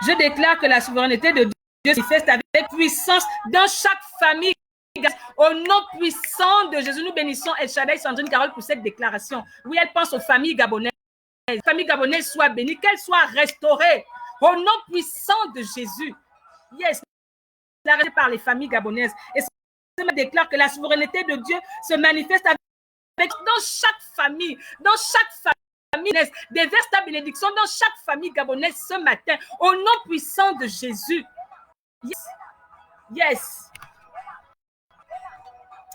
Je déclare que la souveraineté de Dieu se manifeste avec puissance dans chaque famille. Au nom puissant de Jésus, nous bénissons El Shaddai, Sandrine Carole pour cette déclaration. Oui, elle pense aux familles gabonaises. famille gabonaise soit bénie, qu'elle soit restaurée au nom puissant de Jésus. Yes, arrêté par les familles gabonaises. Et ça me déclare que la souveraineté de Dieu se manifeste dans chaque famille, déverse ta bénédiction dans chaque famille gabonaise ce matin, au nom puissant de Jésus. Yes. Yes.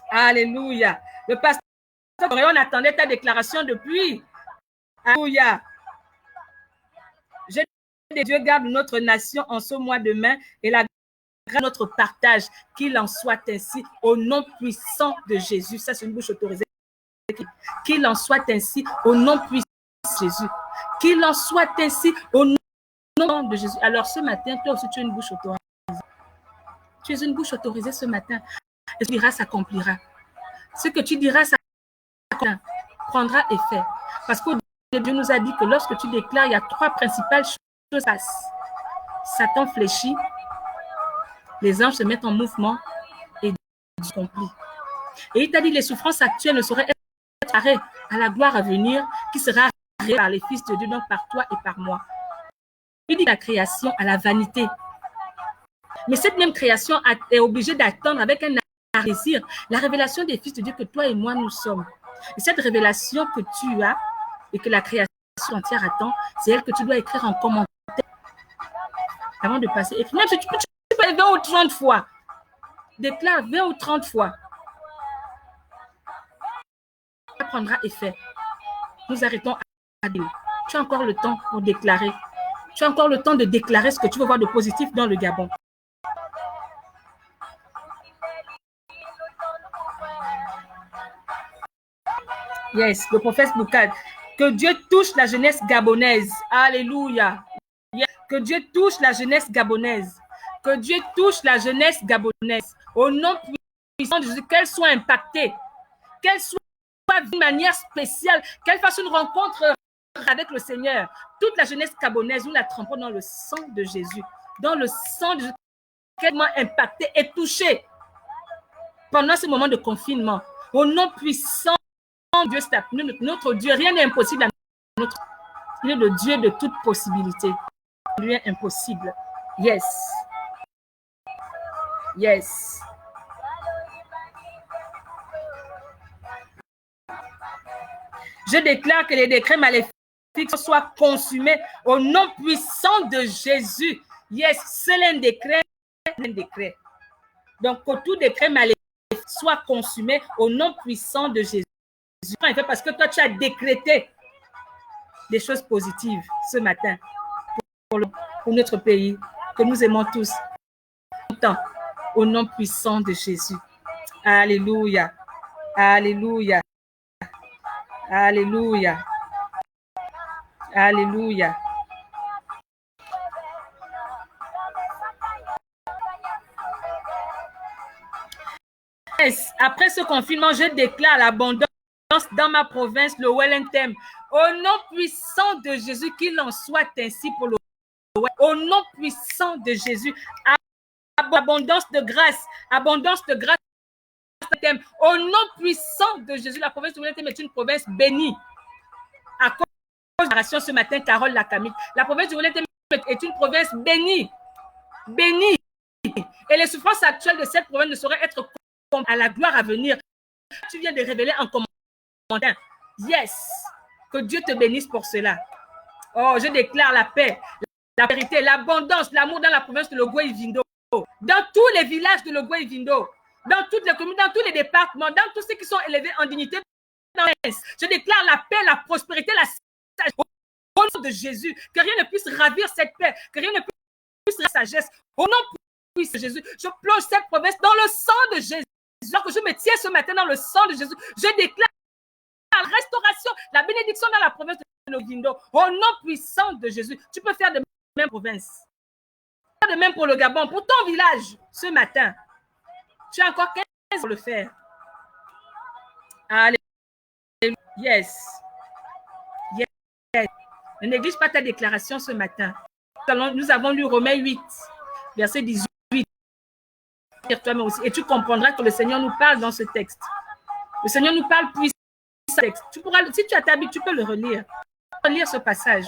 Alléluia. Le pasteur, on attendait ta déclaration depuis. Alléluia. Dieu garde notre nation en ce mois de mai et la grâce de notre partage, qu'il en soit ainsi au nom puissant de Jésus. Ça, c'est une bouche autorisée. Qu'il en soit ainsi au nom puissant de Jésus. Qu'il en soit ainsi au nom de Jésus. Alors ce matin, toi aussi, tu es une bouche autorisée. Tu es une bouche autorisée ce matin. Et ce que tu diras s'accomplira. Ce que tu diras prendra effet. Parce que Dieu nous a dit que lorsque tu déclares, il y a trois principales choses. Satan fléchit, les anges se mettent en mouvement et Dieu accomplit. Et il t'a dit les souffrances actuelles ne sauraient être arrêtées à la gloire à venir qui sera arrêtée par les fils de Dieu, donc par toi et par moi. Il dit la création à la vanité. Mais cette même création est obligée d'attendre avec un désir la révélation des fils de Dieu que toi et moi nous sommes. Et cette révélation que tu as et que la création entière attend, c'est elle que tu dois écrire en commentaire avant de passer. Et même si tu peux 20 ou 30 fois, déclare 20 ou 30 fois. Ça prendra effet. Nous arrêtons à dire. Tu as encore le temps pour déclarer. Tu as encore le temps de déclarer ce que tu veux voir de positif dans le Gabon. Yes, le prophète Boukad. Que Dieu touche la jeunesse gabonaise. Alléluia. Yes. Que Dieu touche la jeunesse gabonaise. Que Dieu touche la jeunesse gabonaise. Au nom puissant de Jésus, qu'elle soit impactée. Qu'elle soit d'une manière spéciale. Qu'elle fasse une rencontre avec le Seigneur. Toute la jeunesse gabonaise, nous la trempons dans le sang de Jésus. Dans le sang de Jésus. Qu'elle soit impactée et touchée. Pendant ce moment de confinement. Au nom puissant Dieu, notre Dieu, rien n'est impossible à notre Dieu. Il est le Dieu de toute possibilité. Rien n'est impossible. Yes. Yes. Je déclare que les décrets maléfiques soient consumés au nom puissant de Jésus. Yes, c'est un décret. Donc, que tout décret maléfique soit consumé au nom puissant de Jésus. Parce que toi, tu as décrété des choses positives ce matin pour notre pays, que nous aimons tous. Au nom puissant de Jésus. Alléluia. Alléluia. Alléluia. Alléluia. Après ce confinement, je déclare l'abondance dans ma province, le Wellington. Au nom puissant de Jésus, qu'il en soit ainsi pour le au nom puissant de Jésus. Abondance de grâce. Abondance de grâce. Au nom puissant de Jésus, la province de Wellington est une province bénie. À cause de la déclaration ce matin, Carole Lacamite, la province de Wellington est une province bénie. Bénie. Et les souffrances actuelles de cette province ne sauraient être comme à la gloire à venir. Tu viens de révéler en commentaire. Yes. Que Dieu te bénisse pour cela. Oh, je déclare la paix, la vérité, l'abondance, l'amour dans la province de Logoué-Vindo. Dans tous les villages de Logoué-Vindo. Dans toutes les communes, dans tous les départements, dans tous ceux qui sont élevés en dignité. Je déclare la paix, la prospérité, la sagesse. Au nom de Jésus, que rien ne puisse ravir cette paix, que rien ne puisse ravir cette sagesse. Au nom de Jésus, je plonge cette province dans le sang de Jésus. Alors que je me tiens ce matin dans le sang de Jésus, je déclare la restauration, la bénédiction dans la province de Logoué-Vindo. Au nom puissant de Jésus, tu peux faire de même province. De même pour le Gabon, pour ton village ce matin. Tu as encore 15 pour le faire. Allez. Yes. Yes. Ne néglige pas ta déclaration ce matin. Nous avons lu Romains 8, verset 18. Toi-même aussi. Et tu comprendras que le Seigneur nous parle dans ce texte. Le Seigneur nous parle puissant. Tu pourras, si tu as ta Bible, tu peux le relire. lire ce passage.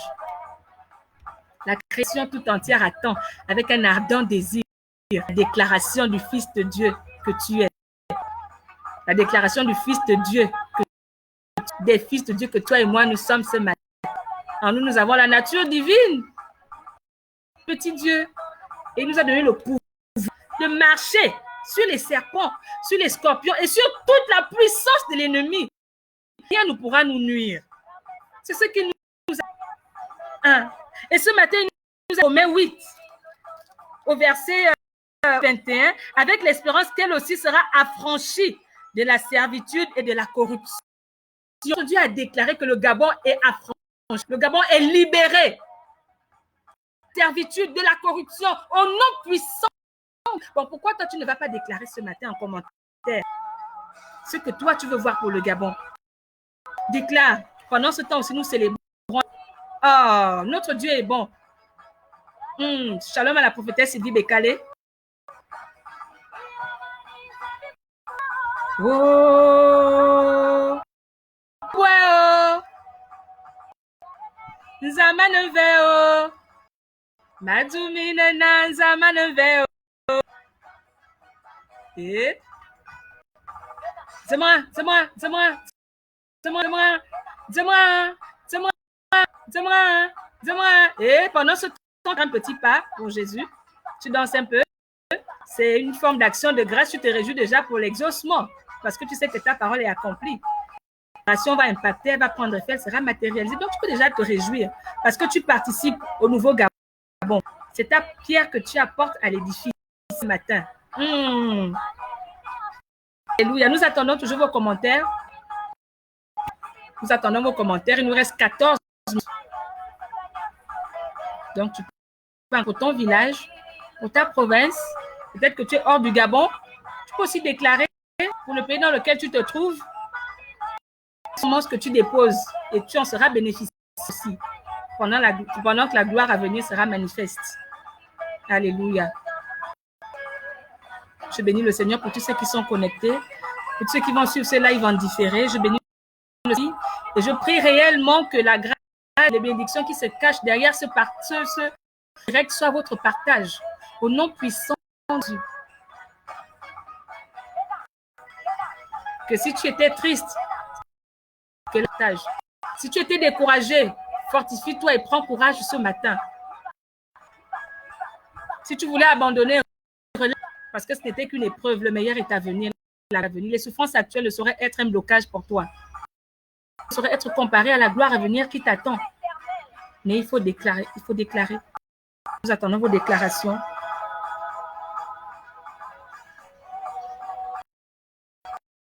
La création tout entière attend avec un ardent désir la déclaration du Fils de Dieu que tu es. La déclaration du Fils de Dieu, des fils de Dieu que toi et moi nous sommes ce matin. En nous, nous avons la nature divine. Petit Dieu. Et il nous a donné le pouvoir de marcher sur les serpents, sur les scorpions et sur toute la puissance de l'ennemi. Rien ne pourra nous nuire. C'est ce qu'il nous a. Et ce matin, il nous a Romains 8, au verset 21, avec l'espérance qu'elle aussi sera affranchie de la servitude et de la corruption. Dieu a déclaré que le Gabon est affranchi. Le Gabon est libéré. Servitude de la corruption au nom puissant. Bon, pourquoi toi, tu ne vas pas déclarer ce matin en commentaire ce que toi, tu veux voir pour le Gabon? Déclare. Pendant ce temps aussi, nous célébrons. Oh, notre Dieu est bon. Shalom à la prophétesse Sylvie Bekale. Oh, ouais, oh. Nzamane veo. Madumine na nzamane veo. Et c'est moi. Et pendant ce temps, un petit pas pour Jésus, tu danses un peu. C'est une forme d'action de grâce. Tu te réjouis déjà pour l'exaucement parce que tu sais que ta parole est accomplie. La relation va impacter, elle va prendre effet, elle sera matérialisée. Donc, tu peux déjà te réjouir parce que tu participes au nouveau Gabon. C'est ta pierre que tu apportes à l'édifice ce matin. Alléluia. Nous attendons toujours vos commentaires. Nous attendons vos commentaires. Il nous reste 14 minutes. Donc, tu peux pour ton village, pour ta province. Peut-être que tu es hors du Gabon. Tu peux aussi déclarer pour le pays dans lequel tu te trouves ce que tu déposes et tu en seras bénéficiaire aussi pendant que la gloire à venir sera manifeste. Alléluia. Je bénis le Seigneur pour tous ceux qui sont connectés, pour tous ceux qui vont suivre ce live en différé. Je bénis le Seigneur et je prie réellement que la grâce et les bénédictions qui se cachent derrière ce direct soit votre partage. Au nom puissant de Dieu. Que si tu étais triste, que le partage. Si tu étais découragé, fortifie-toi et prends courage ce matin. Si tu voulais abandonner, parce que ce n'était qu'une épreuve, le meilleur est à venir. Les souffrances actuelles ne sauraient être un blocage pour toi. Elles sauraient être comparées à la gloire à venir qui t'attend. Mais il faut déclarer, Nous attendons vos déclarations.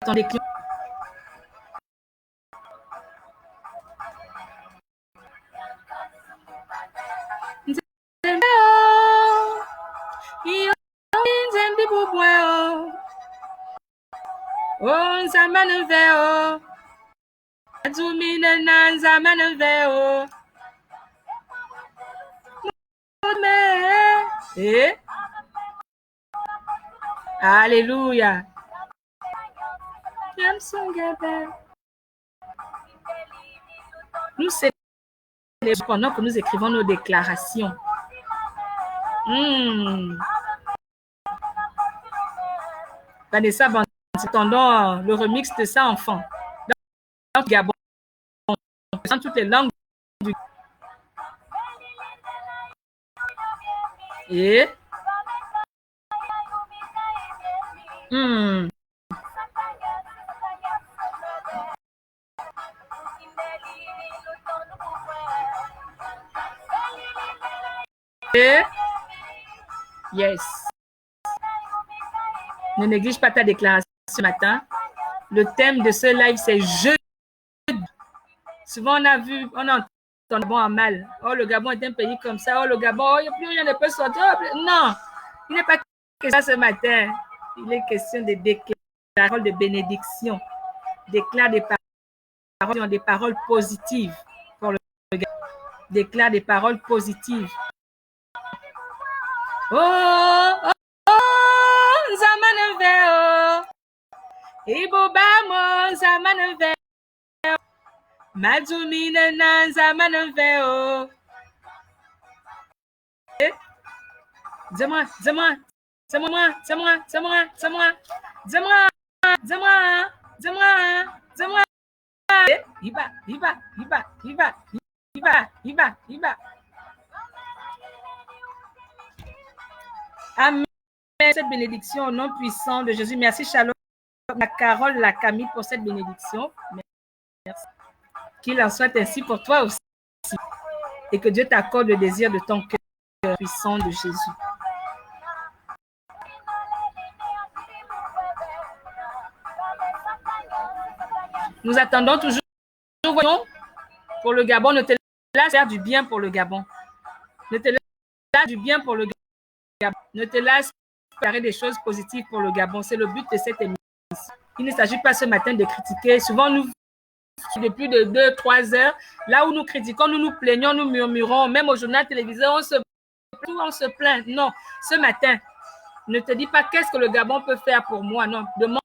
Attendez. Oh, nzamane veo. Adumine na nzamane veo. Eh? Alléluia. Nous célébrons pendant que nous écrivons nos déclarations. Vanessa, nous attendons le remix de ça, enfant. Dans le Gabon, dans toutes les langues du Et yes. Ne néglige pas ta déclaration ce matin. Le thème de ce live, c'est jeudi. Souvent, on a entendu bon à mal. Oh, le Gabon est un pays comme ça. Oh, le Gabon, il n'y a plus rien ne peut sortir. Non, il n'est pas question ce matin. Il est question de déclarer des paroles de bénédiction. Déclare des paroles positives pour le Gabon. Déclare des paroles positives. Oh, nzamane veo. Ibobamo nzamane veo. Mazumine nanza mananveo. Dis-moi, dis-moi, dis-moi, dis-moi, dis-moi, dis-moi, dis-moi, dis-moi, dis-moi, dis-moi. Il va. Amen. Cette bénédiction au nom puissant de Jésus. Merci, Shalom, la Carole, la Camille pour cette bénédiction. Merci. Qu'il en soit ainsi pour toi aussi. Et que Dieu t'accorde le désir de ton cœur puissant de Jésus. Nous attendons toujours. Nous voyons pour le Gabon. Ne te laisse faire du bien pour le Gabon. Ne te laisse du bien pour le Gabon. Ne te laisse faire des choses positives pour le Gabon. C'est le but de cette émission. Il ne s'agit pas ce matin de critiquer. Souvent, nous, depuis de 2-3 heures, là où nous critiquons, nous nous plaignons, nous murmurons. Même au journal télévisé, on se plaint. Non, ce matin, ne te dis pas qu'est-ce que le Gabon peut faire pour moi. Non, demande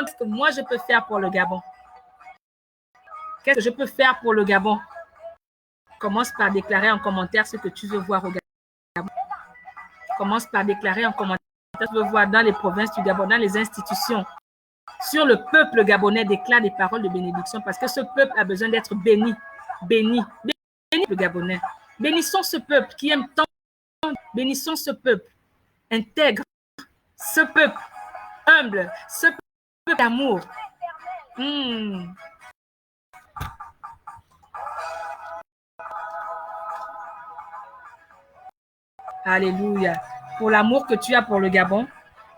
ce que moi je peux faire pour le Gabon. Qu'est-ce que je peux faire pour le Gabon? Commence par déclarer en commentaire ce que tu veux voir au Gabon. Commence par déclarer en commentaire ce que tu veux voir dans les provinces du Gabon, dans les institutions. Sur le peuple gabonais, déclare des paroles de bénédiction parce que ce peuple a besoin d'être béni. Béni le Gabonais. Bénissons ce peuple qui aime tant. Bénissons ce peuple intègre, ce peuple humble, ce peuple d'amour. Alléluia. Pour l'amour que tu as pour le Gabon,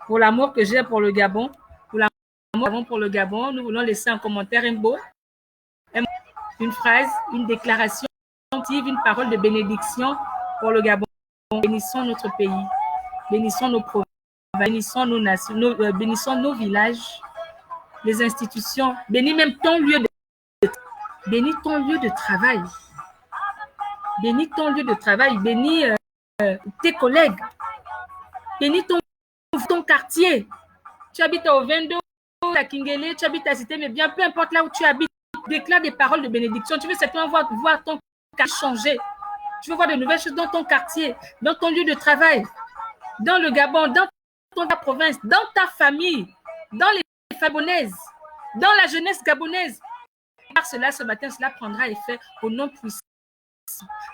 pour l'amour que j'ai pour le Gabon, pour l'amour pour le Gabon, nous voulons laisser un commentaire, une phrase, une déclaration, une parole de bénédiction pour le Gabon. Bénissons notre pays, bénissons nos provinces, bénissons nos nations, bénissons nos villages, les institutions, bénis même ton lieu bénis ton lieu de travail. Bénis ton lieu de travail, bénis tes collègues, bénis ton quartier. Tu habites au 22, à Kingele, tu habites à Cité, mais bien, peu importe là où tu habites, déclare des paroles de bénédiction. Tu veux certainement voir ton quartier changer. Tu veux voir de nouvelles choses dans ton quartier, dans ton lieu de travail, dans le Gabon, dans ta province, dans ta famille, dans les Gabonaises, dans la jeunesse gabonaise. Par cela, ce matin, cela prendra effet au nom puissant.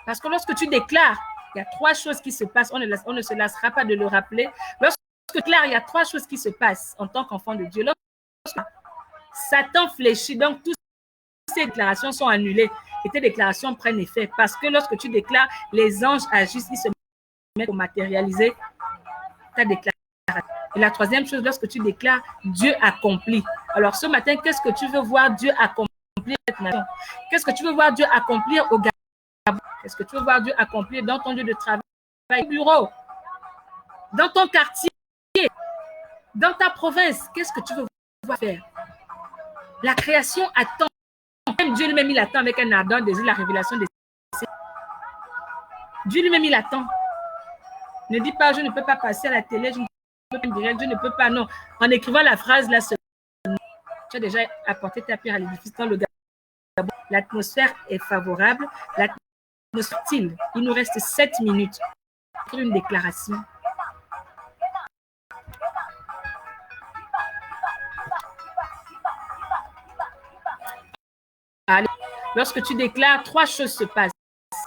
Parce que lorsque tu déclares, il y a 3 choses qui se passent. On ne se lassera pas de le rappeler. Lorsque tu déclares, il y a 3 choses qui se passent en tant qu'enfant de Dieu. Lorsque Satan fléchit, donc toutes ces déclarations sont annulées et tes déclarations prennent effet. Parce que lorsque tu déclares, les anges agissent, ils se mettent pour matérialiser ta déclaration. Et la 3e chose, lorsque tu déclares, Dieu accomplit. Alors ce matin, qu'est-ce que tu veux voir Dieu accomplir cette nation? Qu'est-ce que tu veux voir Dieu accomplir au Gabon? Qu'est-ce que tu veux voir Dieu accomplir dans ton lieu de travail, au bureau, dans ton quartier, dans ta province? Qu'est-ce que tu veux voir faire? La création attend. Même Dieu lui-même, il attend avec un ardent désir la révélation des Dieu lui-même, il attend. Ne dis pas, je ne peux pas passer à la télé, je ne peux pas en direct, je ne peux pas, non. En écrivant la phrase là, tu as déjà apporté ta pierre à l'édifice dans le Gabon. L'atmosphère est favorable, l'atmosphère est-il. Il nous reste 7 minutes pour une déclaration. Allez. Lorsque tu déclares, 3 choses se passent.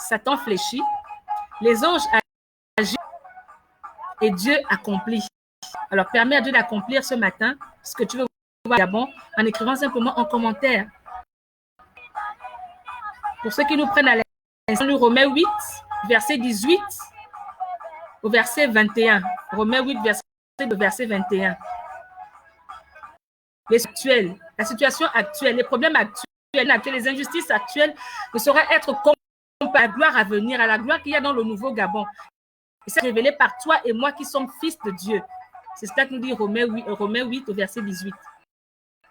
Satan fléchit, les anges agissent et Dieu accomplit. Alors, permets à Dieu d'accomplir ce matin ce que tu veux voir au Gabon en écrivant simplement en commentaire. Pour ceux qui nous prennent à l'instant, nous Romains 8, verset 18 au verset 21. Romains 8, verset 21. La situation actuelle, les problèmes actuels, les injustices actuelles ne sauraient être comparées à la gloire à venir, à la gloire qu'il y a dans le nouveau Gabon. Et c'est révélé par toi et moi qui sommes fils de Dieu. C'est cela que nous dit Romains 8 au verset 18.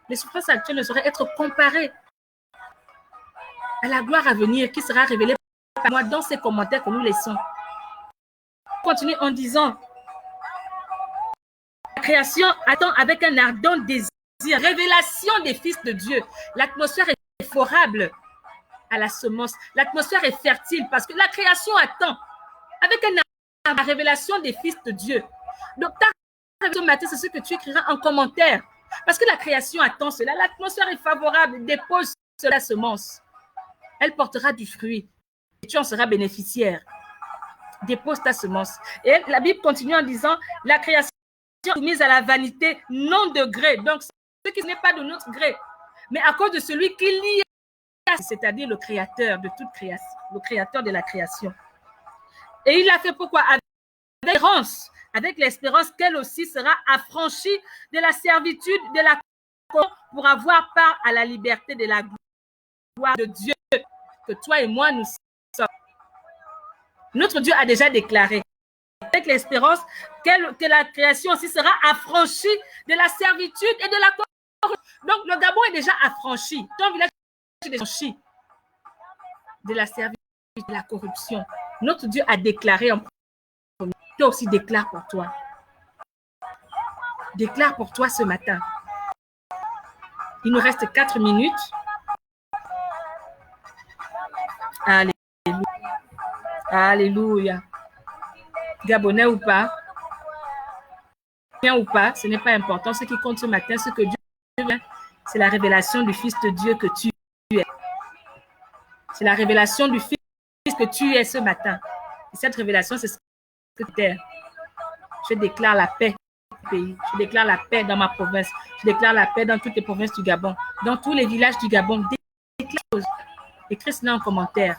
Les souffrances actuelles ne sauraient être comparées à la gloire à venir qui sera révélée par moi dans ces commentaires que nous laissons. Continue en disant, la création attend avec un ardent désir, révélation des fils de Dieu. L'atmosphère est favorable. à la semence. L'atmosphère est fertile parce que la création attend. Avec la révélation des fils de Dieu. Donc, ta révélation matin, c'est ce que tu écriras en commentaire. Parce que la création attend cela. L'atmosphère est favorable. Dépose la semence. Elle portera du fruit. Et tu en seras bénéficiaire. Dépose ta semence. Et la Bible continue en disant, la création est soumise à la vanité, non de gré. Donc, ce qui n'est pas de notre gré, mais à cause de celui qui lie, c'est-à-dire le créateur de toute création, le créateur de la création. Et il l'a fait pourquoi? Avec l'espérance qu'elle aussi sera affranchie de la servitude de la pour avoir part à la liberté de la gloire de Dieu que toi et moi nous sommes. Notre Dieu a déjà déclaré avec l'espérance que la création aussi sera affranchie de la servitude et de la corruption. Donc le Gabon est déjà affranchi. Ton village est déjà affranchi de la servitude et de la corruption. Notre Dieu a déclaré en premier. Toi aussi déclare pour toi. Déclare pour toi ce matin. Il nous reste 4 minutes. Alléluia. Alléluia. Gabonais ou pas, bien ou pas, ce n'est pas important. Ce qui compte ce matin, ce que Dieu veut, c'est la révélation du Fils de Dieu que tu es. C'est la révélation du Fils que tu es ce matin. Et cette révélation, c'est ce que tu es. Je déclare la paix au pays. Je déclare la paix dans ma province. Je déclare la paix dans toutes les provinces du Gabon. Dans tous les villages du Gabon. Écris cela en commentaire.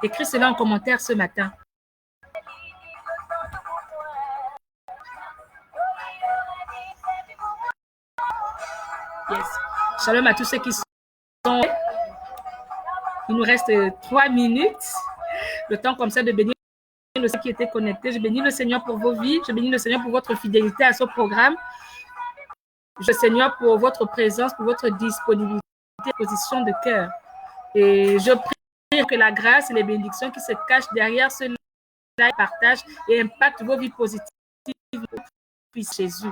Écris cela en commentaire ce matin. Yes. Shalom à tous ceux qui sont. Il nous reste 3 minutes. Le temps comme ça de bénir ceux qui étaient connectés. Je bénis le Seigneur pour vos vies. Je bénis le Seigneur pour votre fidélité à ce programme. Je Seigneur pour votre présence, pour votre disponibilité, position de cœur. Et je prie que la grâce et les bénédictions qui se cachent derrière ce live partage et impactent vos vies positives puissent Jésus.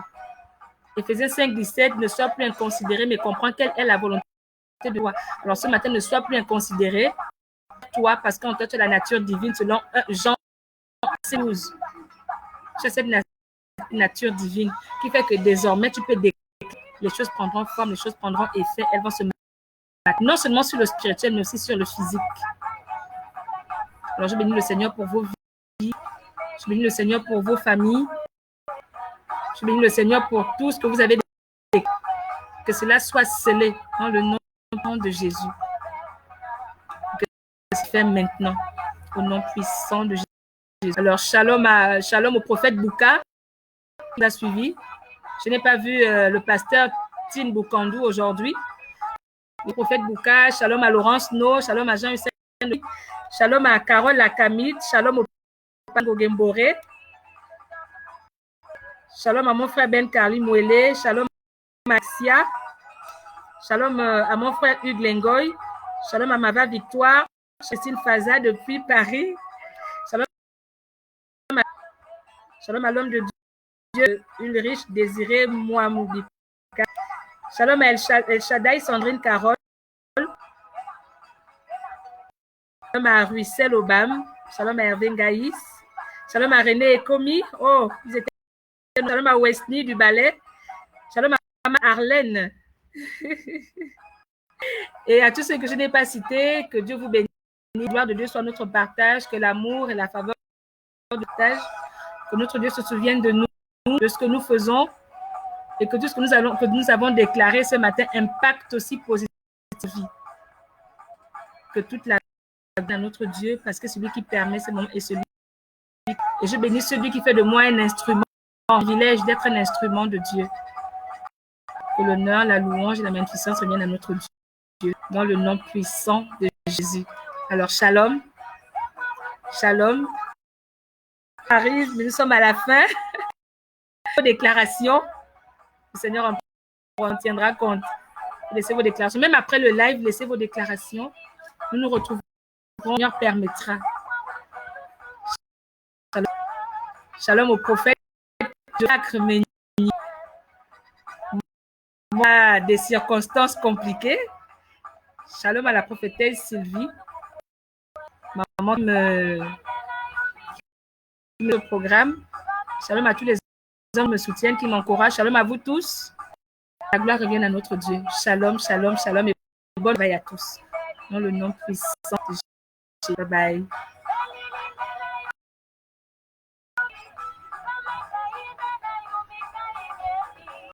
Éphésiens 5, 17, ne sois plus inconsidéré, mais comprends quelle est la volonté de toi. Alors ce matin, ne sois plus inconsidéré, toi, parce qu'en toi, tu as la nature divine, selon Jean 12. Tu as cette nature divine qui fait que désormais, tu peux déclarer, les choses prendront forme, les choses prendront effet, elles vont se mettre non seulement sur le spirituel, mais aussi sur le physique. Alors je bénis le Seigneur pour vos vies, je bénis le Seigneur pour vos familles, je bénis le Seigneur pour tout ce que vous avez déclaré. Que cela soit scellé dans le nom de Jésus. Que cela se fait maintenant, au nom puissant de Jésus. Alors, shalom au prophète Bouka, qui l'a suivi. Je n'ai pas vu le pasteur Tin Boukandou aujourd'hui. Le prophète Bouka, shalom à Laurence No, shalom à Jean-Hussein, shalom à Carole Lakamit, shalom au Pango Gemboré. Shalom à mon frère Ben Carli Mouele, shalom à Maxia, shalom à mon frère Hugues Lengoy, shalom à Mava Victoire, Christine Faza depuis Paris, shalom à l'homme de Dieu, Ulrich Désiré Mouamoubika, shalom à El Shaddai Sandrine Carole, shalom à Ruissel Obam, shalom à Hervé Ngaïs, shalom à René Ekomi, oh, ils étaient. Shalom à Wesley du ballet. Shalom à Arlène. Et à tous ceux que je n'ai pas cités, que Dieu vous bénisse. La gloire de Dieu soit notre partage, que l'amour et la faveur du partage, que notre Dieu se souvienne de nous, de ce que nous faisons, et que tout ce que nous avons déclaré ce matin impacte aussi positivement. Que toute la gloire de notre Dieu, parce que celui qui permet ce moment est celui. Et je bénis celui qui fait de moi un instrument. Privilège d'être un instrument de Dieu. Que l'honneur, la louange et la magnificence reviennent à notre Dieu dans le nom puissant de Jésus. Alors, shalom. Shalom. Arrive, nous sommes à la fin. Vos déclarations. Le Seigneur en tiendra compte. Laissez vos déclarations. Même après le live, laissez vos déclarations. Nous nous retrouverons. Le Seigneur permettra. Shalom. Shalom au prophète. Moi, des circonstances compliquées. Shalom à la prophétesse Sylvie. Maman qui me programme. Shalom à tous les hommes qui me soutiennent, qui m'encouragent. Shalom à vous tous. La gloire revienne à notre Dieu. Shalom, shalom, shalom et bonne veille à tous. Dans le nom puissant de Jésus. Bye bye.